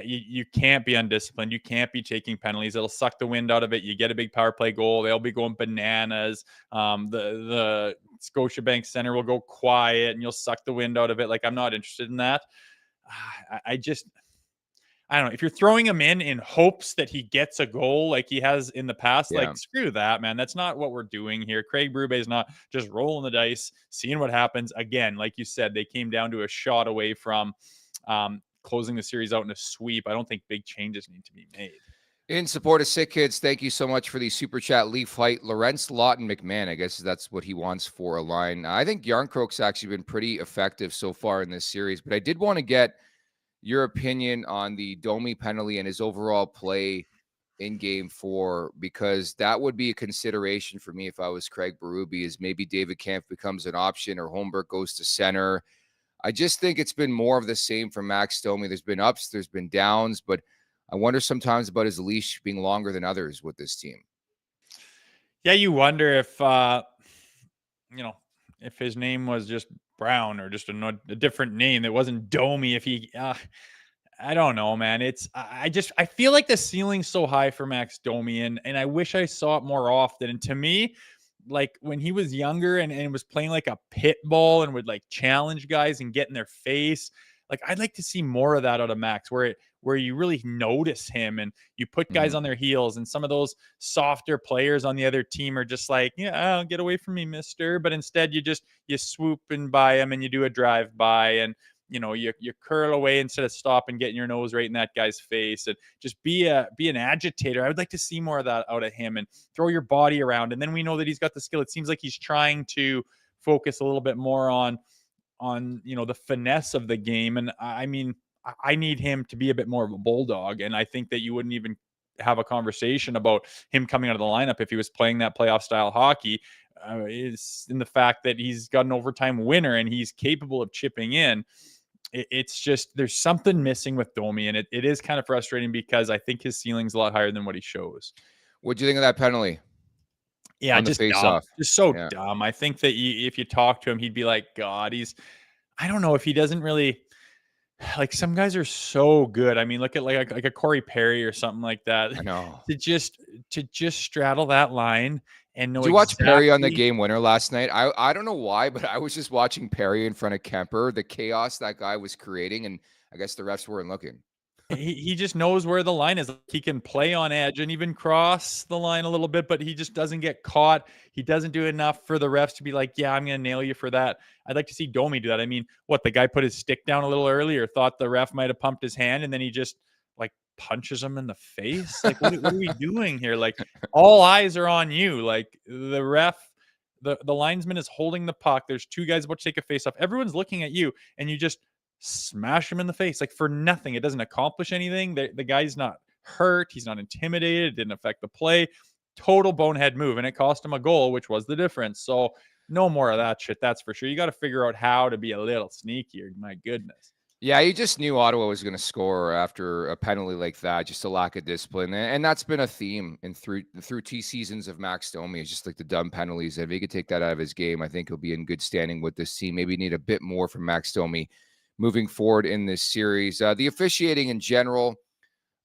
You can't be undisciplined. You can't be taking penalties. It'll suck the wind out of it. You get a big power play goal, they'll be going bananas. The Scotiabank Center will go quiet, and you'll suck the wind out of it. Like, I'm not interested in that. I don't know. If you're throwing him in hopes that he gets a goal like he has in the past, Yeah. like, screw that, man. That's not what we're doing here. Craig Berube is not just rolling the dice, seeing what happens. Again, like you said, they came down to a shot away from closing the series out in a sweep. I don't think big changes need to be made. In support of Sick Kids, thank you so much for the super chat. Leaf Fight, Lawrence Lawton McMahon. I guess that's what he wants for a line. I think Yarncroke's actually been pretty effective so far in this series, but I did want to get your opinion on the Domi penalty and his overall play in game 4, because that would be a consideration for me if I was Craig Berube, is maybe David Kampf becomes an option or Holmberg goes to center. I just think it's been more of the same from Max Domi. There's been ups, there's been downs, but I wonder sometimes about his leash being longer than others with this team. Yeah, you wonder if if his name was just Brown or just a different name that wasn't Domi. If he, I don't know, man. I feel like the ceiling's so high for Max Domi, and I wish I saw it more often. And to me, like, when he was younger and was playing like a pit bull and would like challenge guys and get in their face, like, I'd like to see more of that out of Max, where you really notice him and you put guys on their heels, and some of those softer players on the other team are just like, yeah, get away from me, mister. But instead you swoop in by him and you do a drive by, and you curl away instead of stop and getting your nose right in that guy's face, and just be an agitator. I would like to see more of that out of him, and throw your body around. And then we know that he's got the skill. It seems like he's trying to focus a little bit more on the finesse of the game. And I mean, I need him to be a bit more of a bulldog. And I think that you wouldn't even have a conversation about him coming out of the lineup if he was playing that playoff style hockey. Is in the fact that he's got an overtime winner and he's capable of chipping in. It's just there's something missing with Domi, and it is kind of frustrating because I think his ceiling's a lot higher than what he shows. What do you think of that penalty? Yeah, On the just face-off. dumb. Just so Yeah. dumb. I think that if you talk to him, he'd be like, God, I don't know if he doesn't really, like, some guys are so good. I mean, look at like a Corey Perry or something like that. I know. to just straddle that line and know Did you watch Perry on the exactly- game winner last night? I don't know why, but I was just watching Perry in front of Kemper, the chaos that guy was creating, and I guess the refs weren't looking. He just knows where the line is. He can play on edge and even cross the line a little bit, but he just doesn't get caught. He doesn't do enough for the refs to be like, yeah, I'm going to nail you for that. I'd like to see Domi do that. I mean, what, the guy put his stick down a little earlier, thought the ref might have pumped his hand, and then he just like punches him in the face. Like, what are we doing here? Like, all eyes are on you. Like, the ref, the linesman is holding the puck. There's two guys about to take a face off. Everyone's looking at you, and you just smash him in the face, like, for nothing. It doesn't accomplish anything. The guy's not hurt. He's not intimidated. It didn't affect the play. Total bonehead move, and it cost him a goal, which was the difference. So no more of that shit. That's for sure. You got to figure out how to be a little sneakier. My goodness. Yeah, you just knew Ottawa was going to score after a penalty like that, just a lack of discipline. And that's been a theme in through 2 seasons of Max Domi. It's just like the dumb penalties. If he could take that out of his game, I think he'll be in good standing with this team. Maybe need a bit more from Max Domi moving forward in this series. The officiating in general,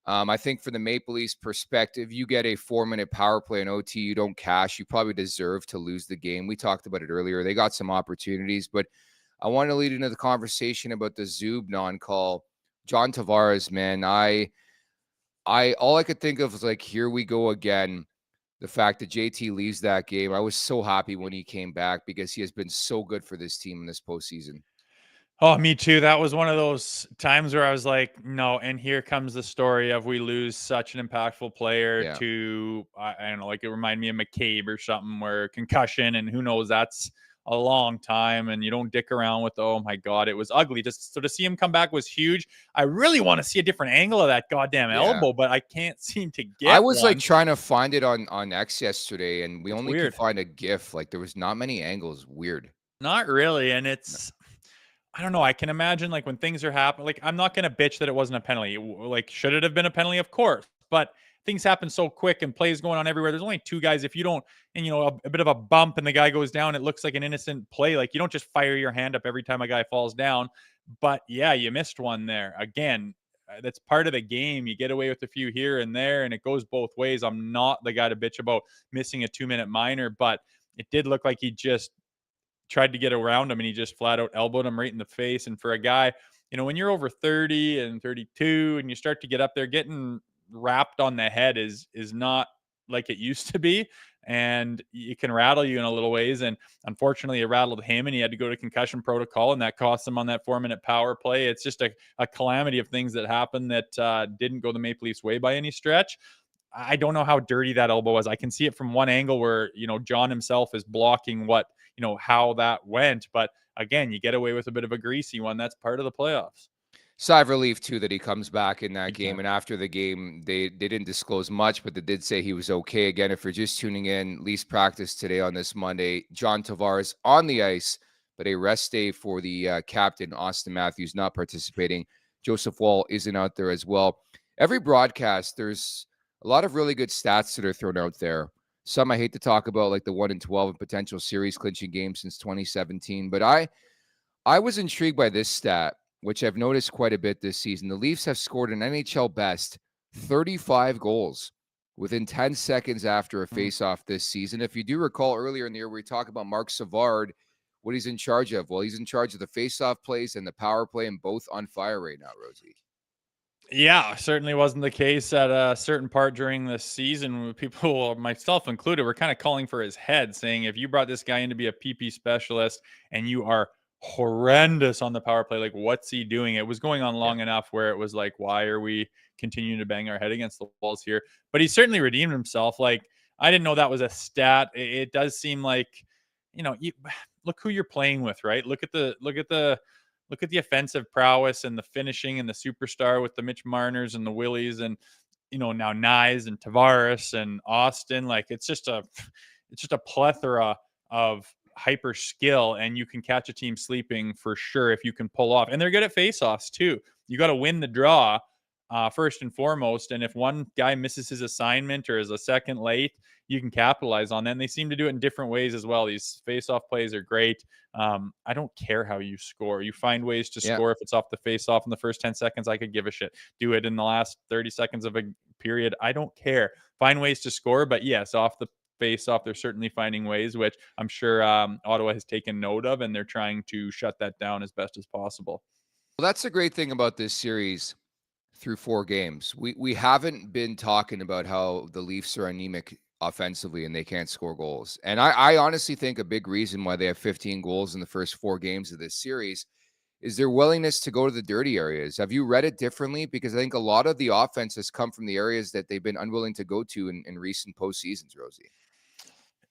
I think from the Maple Leafs perspective, you get a 4-minute power play in OT, you don't cash, you probably deserve to lose the game. We talked about it earlier. They got some opportunities, but I want to lead into the conversation about the Zub non-call. John Tavares, man, I all I could think of was like, here we go again. The fact that JT leaves that game, I was so happy when he came back because he has been so good for this team in this postseason. Oh, me too. That was one of those times where I was like, no. And here comes the story of we lose such an impactful player to, I don't know, like it reminded me of McCabe or something, where concussion, and who knows, that's a long time, and you don't dick around with, oh my God, it was ugly. Just so to see him come back was huge. I really want to see a different angle of that goddamn elbow, but I can't seem to get I was one. like trying to find it on X yesterday, and we only weird. could find a GIF. Like there was not many angles. Weird. Not really. And it's, I don't know. I can imagine like when things are happening, like I'm not going to bitch that it wasn't a penalty. Like, should it have been a penalty? Of course. But things happen so quick and plays going on everywhere. There's only 2 guys. If you don't, and a bit of a bump and the guy goes down, it looks like an innocent play. Like, you don't just fire your hand up every time a guy falls down. But yeah, you missed one there. Again, that's part of the game. You get away with a few here and there, and it goes both ways. I'm not the guy to bitch about missing a 2-minute minor, but it did look like he just tried to get around him, and he just flat out elbowed him right in the face. And for a guy, when you're over 30 and 32 and you start to get up there, getting wrapped on the head is not like it used to be, and it can rattle you in a little ways. And unfortunately, it rattled him, and he had to go to concussion protocol, and that cost him on that 4-minute power play. It's just a calamity of things that happened that didn't go the Maple Leafs way by any stretch. I don't know how dirty that elbow was. I can see it from one angle where, John himself is blocking how that went. But again, you get away with a bit of a greasy one. That's part of the playoffs. Sigh of relief, too, that he comes back in that game. And after the game, they didn't disclose much, but they did say he was okay. Again, if you're just tuning in, Leafs practice today on this Monday. John Tavares on the ice, but a rest day for the captain, Austin Matthews, not participating. Joseph Wall isn't out there as well. Every broadcast, there's a lot of really good stats that are thrown out there. Some I hate to talk about, like the 1-12 and potential series clinching games since 2017. But I was intrigued by this stat, which I've noticed quite a bit this season. The Leafs have scored an NHL best 35 goals within 10 seconds after a faceoff this season. If you do recall earlier in the year, we talked about Mark Savard, what he's in charge of. Well, he's in charge of the faceoff plays and the power play, and both on fire right now, Rosie. Yeah, certainly wasn't the case at a certain part during the season. People, myself included, were kind of calling for his head, saying if you brought this guy in to be a PP specialist and you are horrendous on the power play. Like, what's he doing? It was going on long enough where it was like, why are we continuing to bang our head against the walls here? But he certainly redeemed himself. Like, I didn't know that was a stat. It does seem like, look who you're playing with, right? Look at the offensive prowess and the finishing and the superstar with the Mitch Marners and the Willies and now Nyes and Tavares and Austin. Like, it's just a plethora of hyper skill, and you can catch a team sleeping for sure if you can pull off. And they're good at faceoffs too. You got to win the draw first and foremost. And if one guy misses his assignment or is a second late, you can capitalize on that. And they seem to do it in different ways as well. These face-off plays are great. I don't care how you score. You find ways to score. If it's off the face-off in the first 10 seconds, I could give a shit. Do it in the last 30 seconds of a period. I don't care. Find ways to score. But yes, off the face-off, they're certainly finding ways, which I'm sure Ottawa has taken note of, and they're trying to shut that down as best as possible. Well, that's the great thing about this series through 4 games. We haven't been talking about how the Leafs are anemic offensively and they can't score goals. And I honestly think a big reason why they have 15 goals in the first 4 games of this series is their willingness to go to the dirty areas. Have you read it differently? Because I think a lot of the offense has come from the areas that they've been unwilling to go to in recent postseasons, Rosie.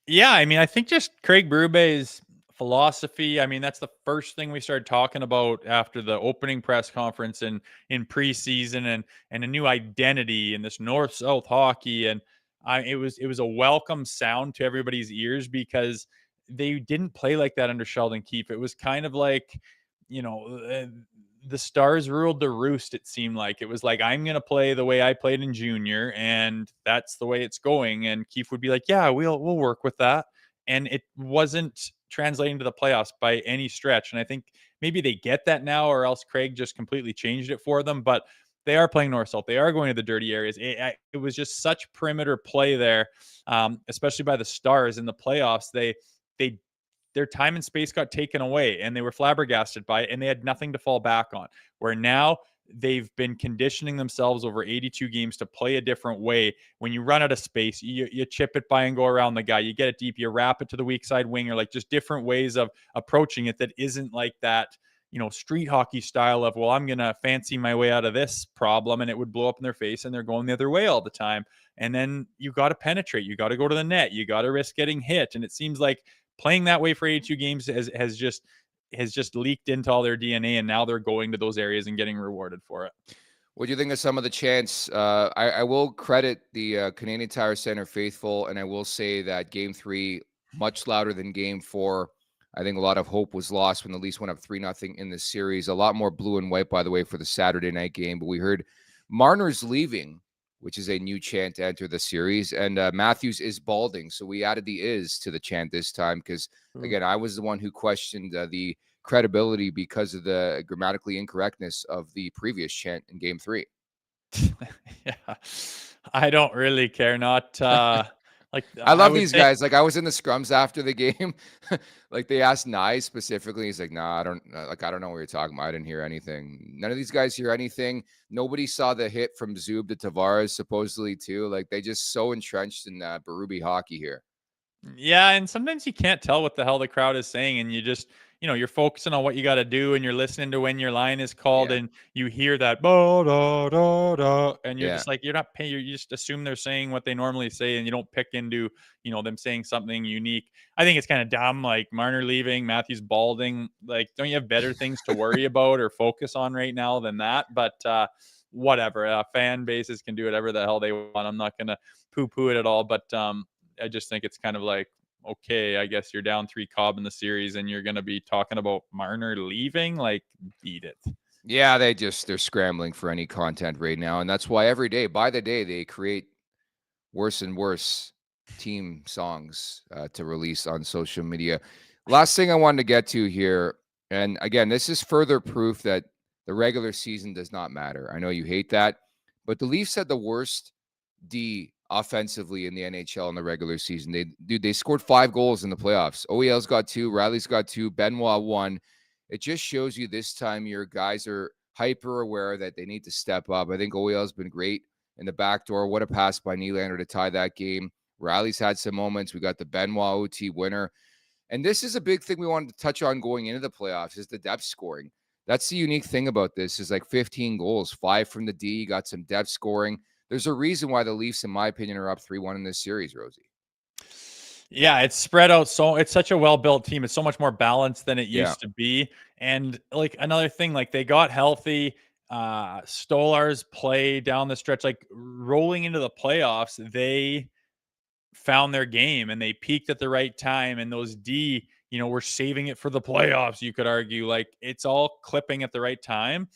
Yeah, I mean, I think just Craig Berube's philosophy. I mean, that's the first thing we started talking about after the opening press conference in preseason, and a new identity in this north-south hockey. And it was a welcome sound to everybody's ears because they didn't play like that under Sheldon Keefe. It was kind of like, the Stars ruled the roost. It seemed like it was like, I'm going to play the way I played in junior, and that's the way it's going. And Keefe would be like, yeah, we'll work with that. And it wasn't translating to the playoffs by any stretch. And I think maybe they get that now, or else Craig just completely changed it for them. But they are playing north-south. They are going to the dirty areas. It was just such perimeter play there, especially by the Stars in the playoffs. Their time and space got taken away, and they were flabbergasted by it, and they had nothing to fall back on. Where now they've been conditioning themselves over 82 games to play a different way. When you run out of space, you chip it by and go around the guy. You get it deep, you wrap it to the weak side winger, like just different ways of approaching it that isn't like that, street hockey style of, well, I'm going to fancy my way out of this problem, and it would blow up in their face, and they're going the other way all the time. And then you got to penetrate. You got to go to the net. You got to risk getting hit. And it seems like playing that way for 82 games has just leaked into all their DNA, and now they're going to those areas and getting rewarded for it. What do you think of some of the chants? I will credit the Canadian Tire Center faithful, and I will say that Game 3, much louder than Game 4. I think a lot of hope was lost when the Leafs went up 3-0 in this series. A lot more blue and white, by the way, for the Saturday night game. But we heard Marner's leaving, which is a new chant to enter the series. And Matthews is balding. So we added the is to the chant this time because, again, I was the one who questioned the credibility because of the grammatically incorrectness of the previous chant in Game 3. Yeah, I don't really care. Not like I love these guys. Like, I was in the scrums after the game. Like, they asked Nye specifically. He's like, "Nah, I don't know what you're talking about. I didn't hear anything. None of these guys hear anything. Nobody saw the hit from Zub to Tavares, supposedly, too. Like, they just so entrenched in Berube hockey here." Yeah, and sometimes you can't tell what the hell the crowd is saying, and you just, you're focusing on what you got to do, and you're listening to when your line is called, and you hear that da da da, and you're just like, you're not paying. You just assume they're saying what they normally say, and you don't pick into, them saying something unique. I think it's kind of dumb, like Marner leaving, Matthews balding. Like, don't you have better things to worry about or focus on right now than that? But whatever. Fan bases can do whatever the hell they want. I'm not gonna poo-poo it at all, but I just think it's kind of like, okay, I guess you're down 3 Cobb in the series and you're going to be talking about Marner leaving. Like, beat it. Yeah, they're scrambling for any content right now. And that's why every day, by the day, they create worse and worse team songs to release on social media. Last thing I wanted to get to here, and again, this is further proof that the regular season does not matter. I know you hate that, but the Leafs had the worst D offensively in the NHL in the regular season. They scored 5 goals in the playoffs. OEL's got 2, Riley's got 2, Benoit 1. It just shows you this time your guys are hyper aware that they need to step up. I think OEL's been great in the back door. What a pass by Nylander to tie that game. Riley's had some moments. We got the Benoit OT winner. And this is a big thing we wanted to touch on going into the playoffs is the depth scoring. That's the unique thing about this is like 15 goals, 5 from the D. You got some depth scoring. There's a reason why the Leafs, in my opinion, are up 3-1 in this series, Rosie. Yeah, it's spread out. So it's such a well-built team. It's so much more balanced than it used to be. And like another thing, like they got healthy. Stolar's play down the stretch, like rolling into the playoffs, they found their game and they peaked at the right time. And those D, were saving it for the playoffs. You could argue like it's all clipping at the right time.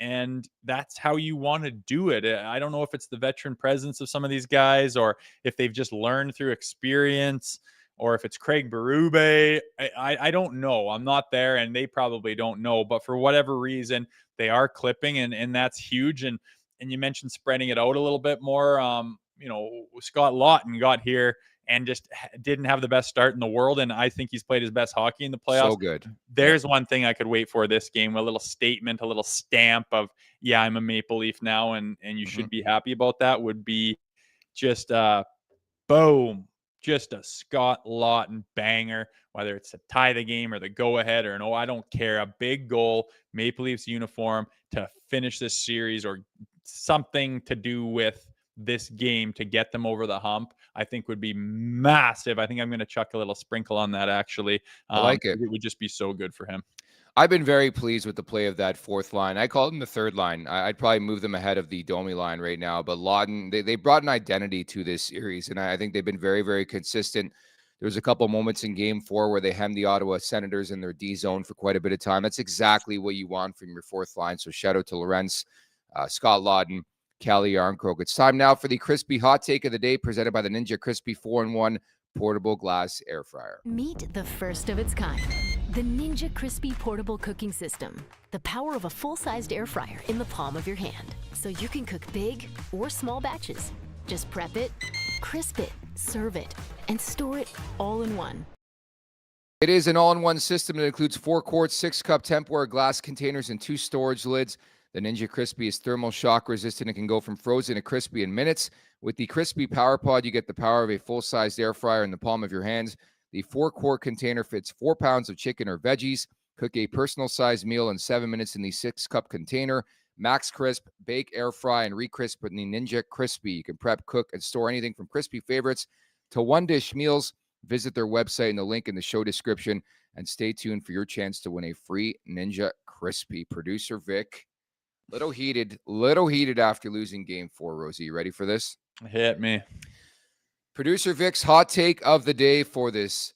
And that's how you want to do it. I don't know if it's the veteran presence of some of these guys or if they've just learned through experience or if it's Craig Berube. I don't know. I'm not there and they probably don't know. But for whatever reason, they are clipping and that's huge. And you mentioned spreading it out a little bit more. Scott Lawton got here and just didn't have the best start in the world. And I think he's played his best hockey in the playoffs. So good. There's one thing I could wait for this game, a little statement, a little stamp of, yeah, I'm a Maple Leaf now. And you should be happy about that would be just boom, just a Scott Lawton banger, whether it's to tie the game or the go ahead or no, I don't care. A big goal, Maple Leafs uniform to finish this series or something to do with this game to get them over the hump, I think would be massive. I think I'm going to chuck a little sprinkle on that, actually. I like it. It would just be so good for him. I've been very pleased with the play of that fourth line. I call them the third line. I'd probably move them ahead of the Domi line right now. But Lawton, they brought an identity to this series, and I think they've been very, very consistent. There was a couple moments in Game 4 where they hemmed the Ottawa Senators in their D zone for quite a bit of time. That's exactly what you want from your fourth line. So shout out to Lorenz, Scott Lawton, Callie Yarncroke. It's time now for the crispy hot take of the day presented by the Ninja Crispy 4-in-1 portable glass air fryer. Meet the first of its kind. The Ninja Crispy Portable Cooking System. The power of a full-sized air fryer in the palm of your hand. So you can cook big or small batches. Just prep it, crisp it, serve it, and store it all in one. It is an all-in-one system that includes 4-quart, 6-cup Tupperware glass containers and 2 storage lids. The Ninja Crispy is thermal shock resistant and can go from frozen to crispy in minutes. With the Crispy Power Pod, you get the power of a full-sized air fryer in the palm of your hands. The 4-quart container fits 4 pounds of chicken or veggies. Cook a personal-sized meal in 7 minutes in the 6-cup container. Max Crisp, bake, air fry, and re-crisp in the Ninja Crispy. You can prep, cook, and store anything from crispy favorites to one-dish meals. Visit their website in the link in the show description and stay tuned for your chance to win a free Ninja Crispy. Producer Vic, little heated after losing Game 4. Rosie, you ready for this? Hit me. Producer Vic's hot take of the day for this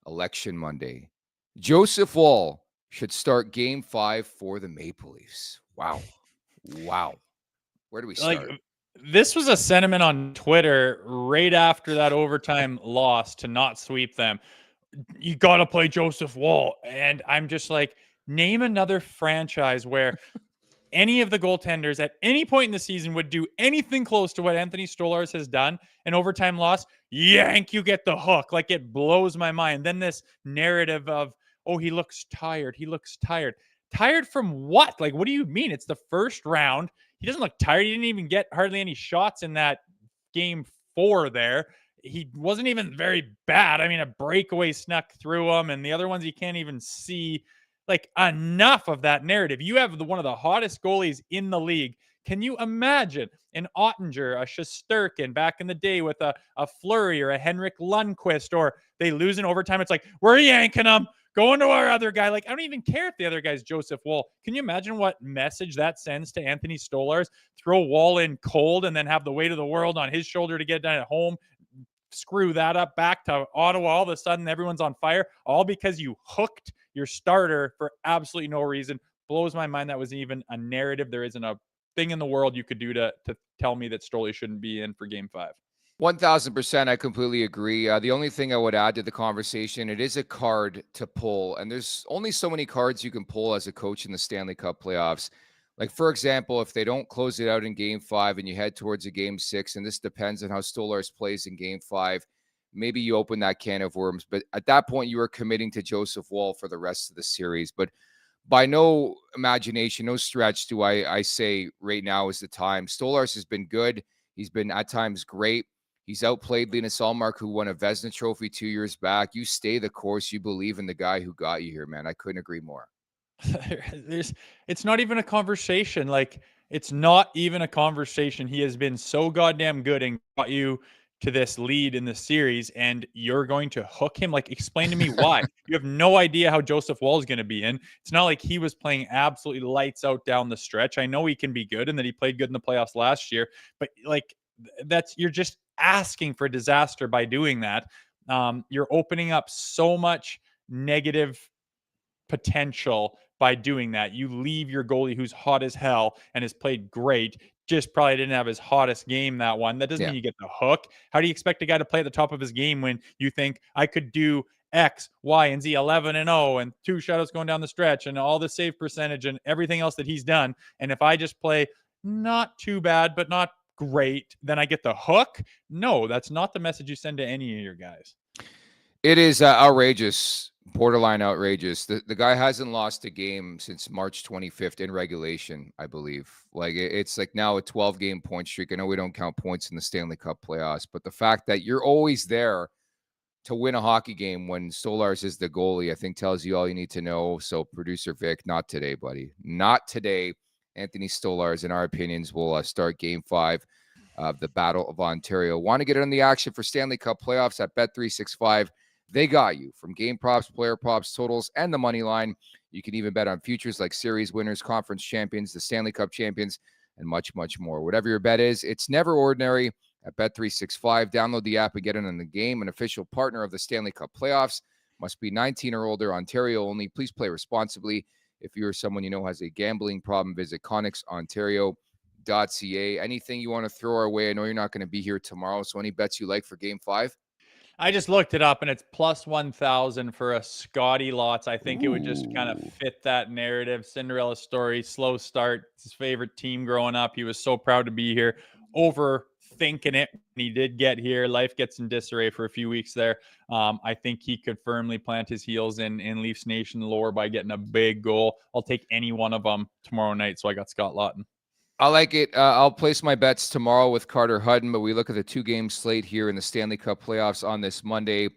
election Monday. Joseph Woll should start Game 5 for the Maple Leafs. Wow. Where do we start? This was a sentiment on Twitter right after that overtime loss to not sweep them. You got to play Joseph Woll. And I'm just like, name another franchise where any of the goaltenders at any point in the season would do anything close to what Anthony Stolarz has done. An overtime loss, yank, you get the hook. Like, it blows my mind. Then this narrative of, oh, he looks tired. Tired from what? Like, what do you mean? It's the first round. He doesn't look tired. He didn't even get hardly any shots in that Game 4 there. He wasn't even very bad. I mean, a breakaway snuck through him, and the other ones you can't even see. Like, enough of that narrative. You have one of the hottest goalies in the league. Can you imagine an Ottinger, a Shesterkin back in the day with a Fleury or a Henrik Lundqvist, or they lose in overtime? It's like, we're yanking them. Going to our other guy. Like, I don't even care if the other guy's Joseph Woll. Can you imagine what message that sends to Anthony Stolarz? Throw Woll in cold and then have the weight of the world on his shoulder to get done at home. Screw that up back to Ottawa. All of a sudden, everyone's on fire. All because you hooked your starter for absolutely no reason. Blows my mind that was even a narrative. There isn't a thing in the world you could do to tell me that Stoli shouldn't be in for Game 5. 1,000%. I completely agree. The only thing I would add to the conversation, it is a card to pull, and there's only so many cards you can pull as a coach in the Stanley Cup playoffs. Like, for example, if they don't close it out in Game 5 and you head towards a Game 6, and this depends on how Stolarz plays in Game 5, maybe you open that can of worms. But at that point, you are committing to Joseph Woll for the rest of the series. But by no imagination, no stretch do I say right now is the time. Stolarz has been good. He's been at times great. He's outplayed Linus Ullmark, who won a Vezina Trophy 2 years back. You stay the course. You believe in the guy who got you here, man. I couldn't agree more. It's not even a conversation. Like, it's not even a conversation. He has been so goddamn good and got you to this lead in the series, and you're going to hook him. Like, explain to me why. You have no idea how Joseph Woll is going to be in. It's not like he was playing absolutely lights out down the stretch. I know he can be good and that he played good in the playoffs last year, but like, you're just asking for disaster by doing that. You're opening up so much negative potential by doing that. You leave your goalie who's hot as hell and has played great, just probably didn't have his hottest game that one. That doesn't mean you get the hook. How do you expect a guy to play at the top of his game when you think I could do X, Y, and Z, 11-0, and 2 shutouts going down the stretch, and all the save percentage and everything else that he's done? And if I just play not too bad, but not great, then I get the hook? No, that's not the message you send to any of your guys. It is outrageous, borderline outrageous. The guy hasn't lost a game since March 25th in regulation, I believe. Like, it's like now a 12-game point streak. I know we don't count points in the Stanley Cup playoffs, but the fact that you're always there to win a hockey game when Stolarz is the goalie, I think tells you all you need to know. So, producer Vic, not today, buddy. Not today. Anthony Stolarz, in our opinions, will start Game 5 of the Battle of Ontario. Want to get in the action for Stanley Cup playoffs at Bet365? They got you. From game props, player props, totals, and the money line. You can even bet on futures like series winners, conference champions, the Stanley Cup champions, and much, much more. Whatever your bet is, it's never ordinary at Bet365. Download the app and get in on the game. An official partner of the Stanley Cup playoffs. Must be 19 or older, Ontario only. Please play responsibly. If you're someone you know has a gambling problem, visit ConnexOntario.ca. Anything you want to throw our way? I know you're not going to be here tomorrow, so any bets you like for Game 5? I just looked it up, and it's plus 1,000 for a Scotty Lots. I think it would just kind of fit that narrative. Cinderella story, slow start, his favorite team growing up. He was so proud to be here, overthinking it when he did get here. Life gets in disarray for a few weeks there. I think he could firmly plant his heels in Leafs Nation lore by getting a big goal. I'll take any one of them tomorrow night, so I got Scott Lawton. I like it. I'll place my bets tomorrow with Carter Hutton, but we look at the 2-game slate here in the Stanley Cup playoffs on this Monday.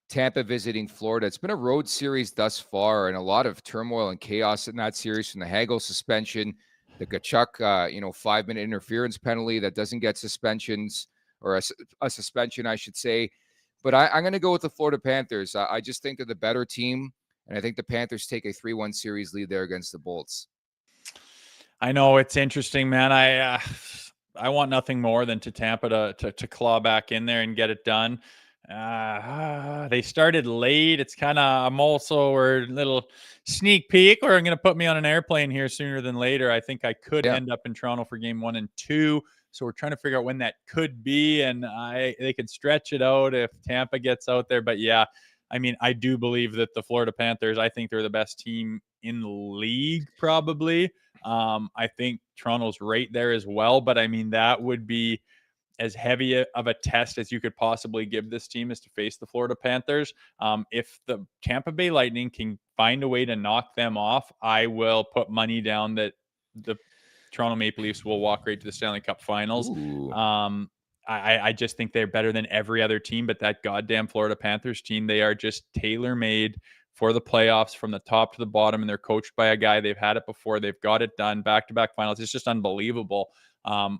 Tampa visiting Florida. It's been a road series thus far, and a lot of turmoil and chaos in that series, from the Hagel suspension, the Tkachuk, 5-minute interference penalty that doesn't get suspensions, or a suspension, I should say. But I'm going to go with the Florida Panthers. I just think they're the better team, and I think the Panthers take a 3-1 series lead there against the Bolts. I know, it's interesting, man. I want nothing more than to Tampa to claw back in there and get it done. They started late. It's kind of, I'm also a little sneak peek, or I'm going to put me on an airplane here sooner than later. I think I could end up in Toronto for Game 1 and 2. So we're trying to figure out when that could be, and they could stretch it out if Tampa gets out there. But yeah, I mean, I do believe that the Florida Panthers, I think they're the best team in the league, probably. I think Toronto's right there as well, but I mean, that would be as heavy of a test as you could possibly give this team, is to face the Florida Panthers. If the Tampa Bay Lightning can find a way to knock them off, I will put money down that the Toronto Maple Leafs will walk right to the Stanley Cup Finals. I just think they're better than every other team, but that goddamn Florida Panthers team, they are just tailor-made for the playoffs from the top to the bottom, and they're coached by a guy. They've had it before. They've got it done, back-to-back finals. It's just unbelievable. I'm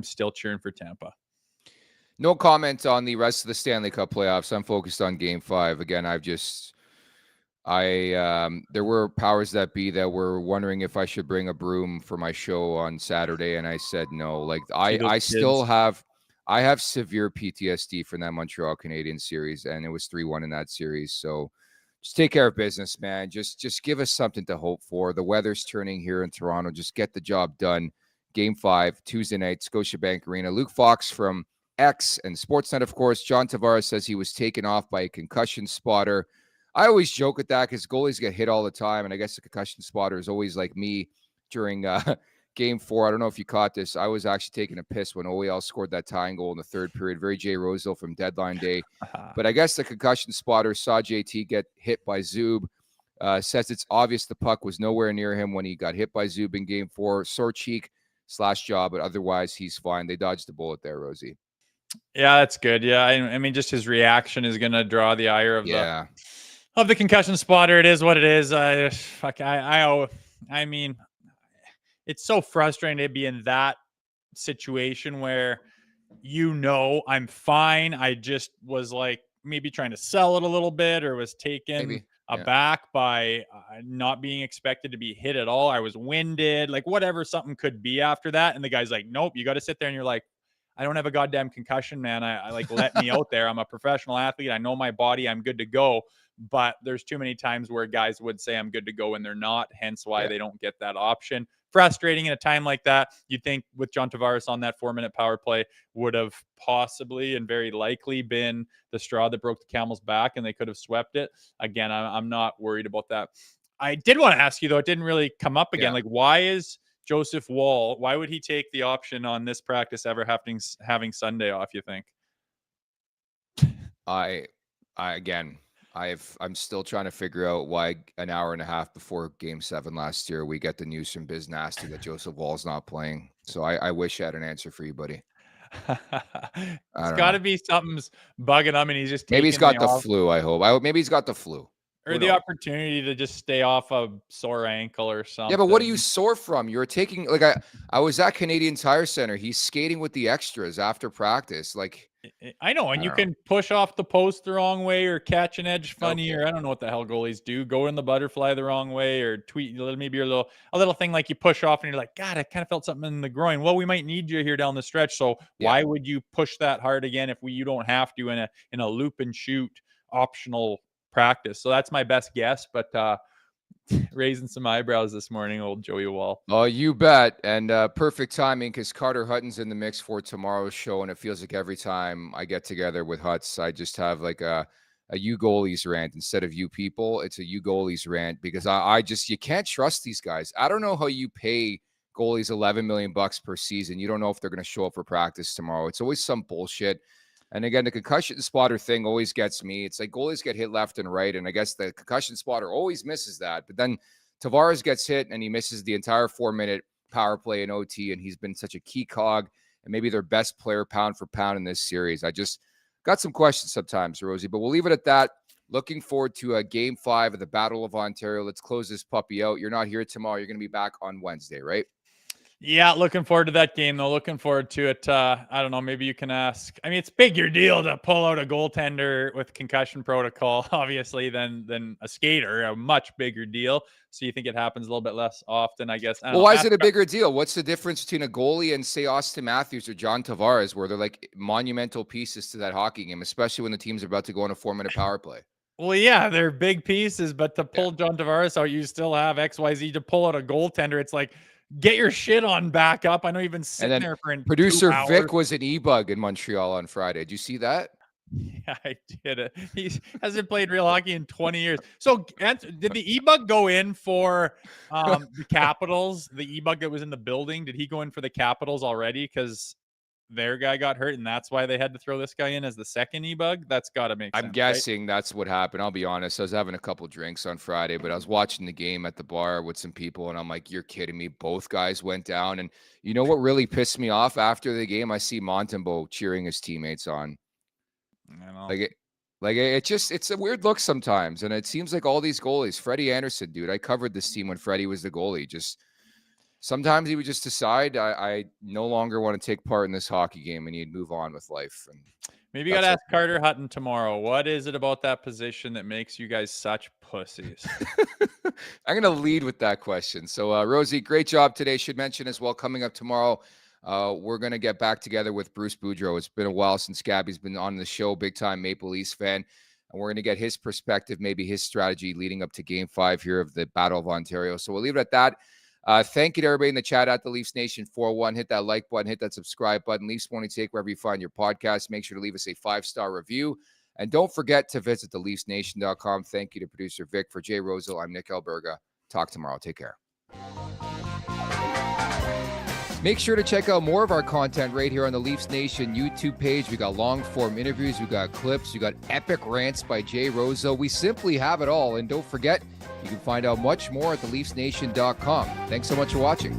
still cheering for Tampa. No comment on the rest of the Stanley Cup playoffs. I'm focused on Game 5. Again, there were powers that be that were wondering if I should bring a broom for my show on Saturday, and I said no. Like, I have severe PTSD from that Montreal Canadiens series, and it was 3-1 in that series. So just take care of business, man. Just give us something to hope for. The weather's turning here in Toronto. Just get the job done. Game 5, Tuesday night, Scotiabank Arena. Luke Fox from X and Sportsnet, of course. John Tavares says he was taken off by a concussion spotter. I always joke at that because goalies get hit all the time, and I guess the concussion spotter is always like me during Game 4. I don't know if you caught this. I was actually taking a piss when OEL scored that tying goal in the third period. Very Jay Rosehill from deadline day. But I guess the concussion spotter saw JT get hit by Zub. Says it's obvious the puck was nowhere near him when he got hit by Zub in Game 4. Sore cheek /jaw, but otherwise he's fine. They dodged the bullet there, Rosie. Yeah, that's good. Yeah, I mean, just his reaction is going to draw the ire of the concussion spotter. It is what it is. I mean, it's so frustrating to be in that situation where I'm fine. I just was like maybe trying to sell it a little bit, or was taken aback by not being expected to be hit at all. I was winded, like whatever something could be after that. And the guy's like, nope, you got to sit there. And you're like, I don't have a goddamn concussion, man. I like, let me out there. I'm a professional athlete. I know my body. I'm good to go. But there's too many times where guys would say I'm good to go and they're not, hence why they don't get that option. Frustrating in a time like that. You'd think with John Tavares on that 4-minute power play would have possibly and very likely been the straw that broke the camel's back, and they could have swept it. Again, I'm not worried about that. I did want to ask you, though, it didn't really come up again. Like, why is Joseph Woll, why would he take the option on this practice ever having Sunday off, you think? I'm still trying to figure out why an hour and a half before Game 7 last year, we get the news from Biz Nasty that Joseph Woll's not playing. So I wish I had an answer for you, buddy. It's got to be something's bugging him, and he's just maybe he's got the flu. I hope. Maybe he's got the flu. Or the opportunity to just stay off a sore ankle or something. Yeah, but what are you sore from? You were taking, like, I was at Canadian Tire Center. He's skating with the extras after practice. Like, I know, and you can push off the post the wrong way, or catch an edge funny, or I don't know what the hell goalies do. Go in the butterfly the wrong way, or tweet maybe a little thing like you push off, and you're like, God, I kind of felt something in the groin. Well, we might need you here down the stretch. So why would you push that hard again if you don't have to in a loop and shoot optional practice? So that's my best guess, but raising some eyebrows this morning, old Joey Woll. Oh, you bet. And perfect timing, because Carter Hutton's in the mix for tomorrow's show, and it feels like every time I get together with Huts, I just have like a you goalies rant instead of you people. It's a you goalies rant, because you can't trust these guys. I don't know how you pay goalies $11 million per season. You don't know if they're going to show up for practice tomorrow. It's always some bullshit. And again, the concussion spotter thing always gets me. It's like goalies get hit left and right, and I guess the concussion spotter always misses that. But then Tavares gets hit, and he misses the entire 4-minute power play in OT, and he's been such a key cog and maybe their best player pound for pound in this series. I just got some questions sometimes, Rosie, but we'll leave it at that. Looking forward to Game 5 of the Battle of Ontario. Let's close this puppy out. You're not here tomorrow. You're going to be back on Wednesday, right? Yeah, looking forward to that game, though. Looking forward to it. I don't know. Maybe you can ask. I mean, it's bigger deal to pull out a goaltender with concussion protocol, obviously, than a skater. A much bigger deal. So you think it happens a little bit less often, I guess. Well, why is it a bigger deal? What's the difference between a goalie and, say, Austin Matthews or John Tavares, where they're like monumental pieces to that hockey game, especially when the team's about to go on a 4-minute power play? Well, yeah, they're big pieces, but to pull John Tavares out, you still have XYZ to pull out a goaltender. It's like, get your shit on back up. I know you've been sitting there for producer 2 hours. Vic was an e-bug in Montreal on Friday. Did you see that? Yeah, I did. He hasn't played real hockey in 20 years. So did the e-bug go in for the Capitals? The e-bug that was in the building, did he go in for the Capitals already? Because their guy got hurt, and that's why they had to throw this guy in as the second e-bug? That's got to make sense. I'm guessing that's what happened. I'll be honest. I was having a couple drinks on Friday, but I was watching the game at the bar with some people, and I'm like, you're kidding me. Both guys went down. And you know what really pissed me off after the game? I see Montembeault cheering his teammates on. I know. It's a weird look sometimes. And it seems like all these goalies, Freddie Anderson, dude, I covered this team when Freddie was the goalie. Sometimes he would just decide, I no longer want to take part in this hockey game, and he'd move on with life. And maybe you got to ask Carter Hutton tomorrow. What is it about that position that makes you guys such pussies? I'm going to lead with that question. So, Rosie, great job today. Should mention as well, coming up tomorrow, we're going to get back together with Bruce Boudreau. It's been a while since Gabby's been on the show, big-time Maple Leafs fan. And we're going to get his perspective, maybe his strategy leading up to Game 5 here of the Battle of Ontario. So we'll leave it at that. Thank you to everybody in the chat at the Leafs Nation 401. Hit that like button, hit that subscribe button. Leafs Morning Take wherever you find your podcast. Make sure to leave us a 5-star review. And don't forget to visit theleafsnation.com. Thank you to producer Vic. For Jay Rosehill, I'm Nick Alberga. Talk tomorrow. Take care. Make sure to check out more of our content right here on the Leafs Nation YouTube page. We got long-form interviews, we got clips, we got epic rants by Jay Rosehill. We simply have it all. And don't forget, you can find out much more at theleafsnation.com. Thanks so much for watching.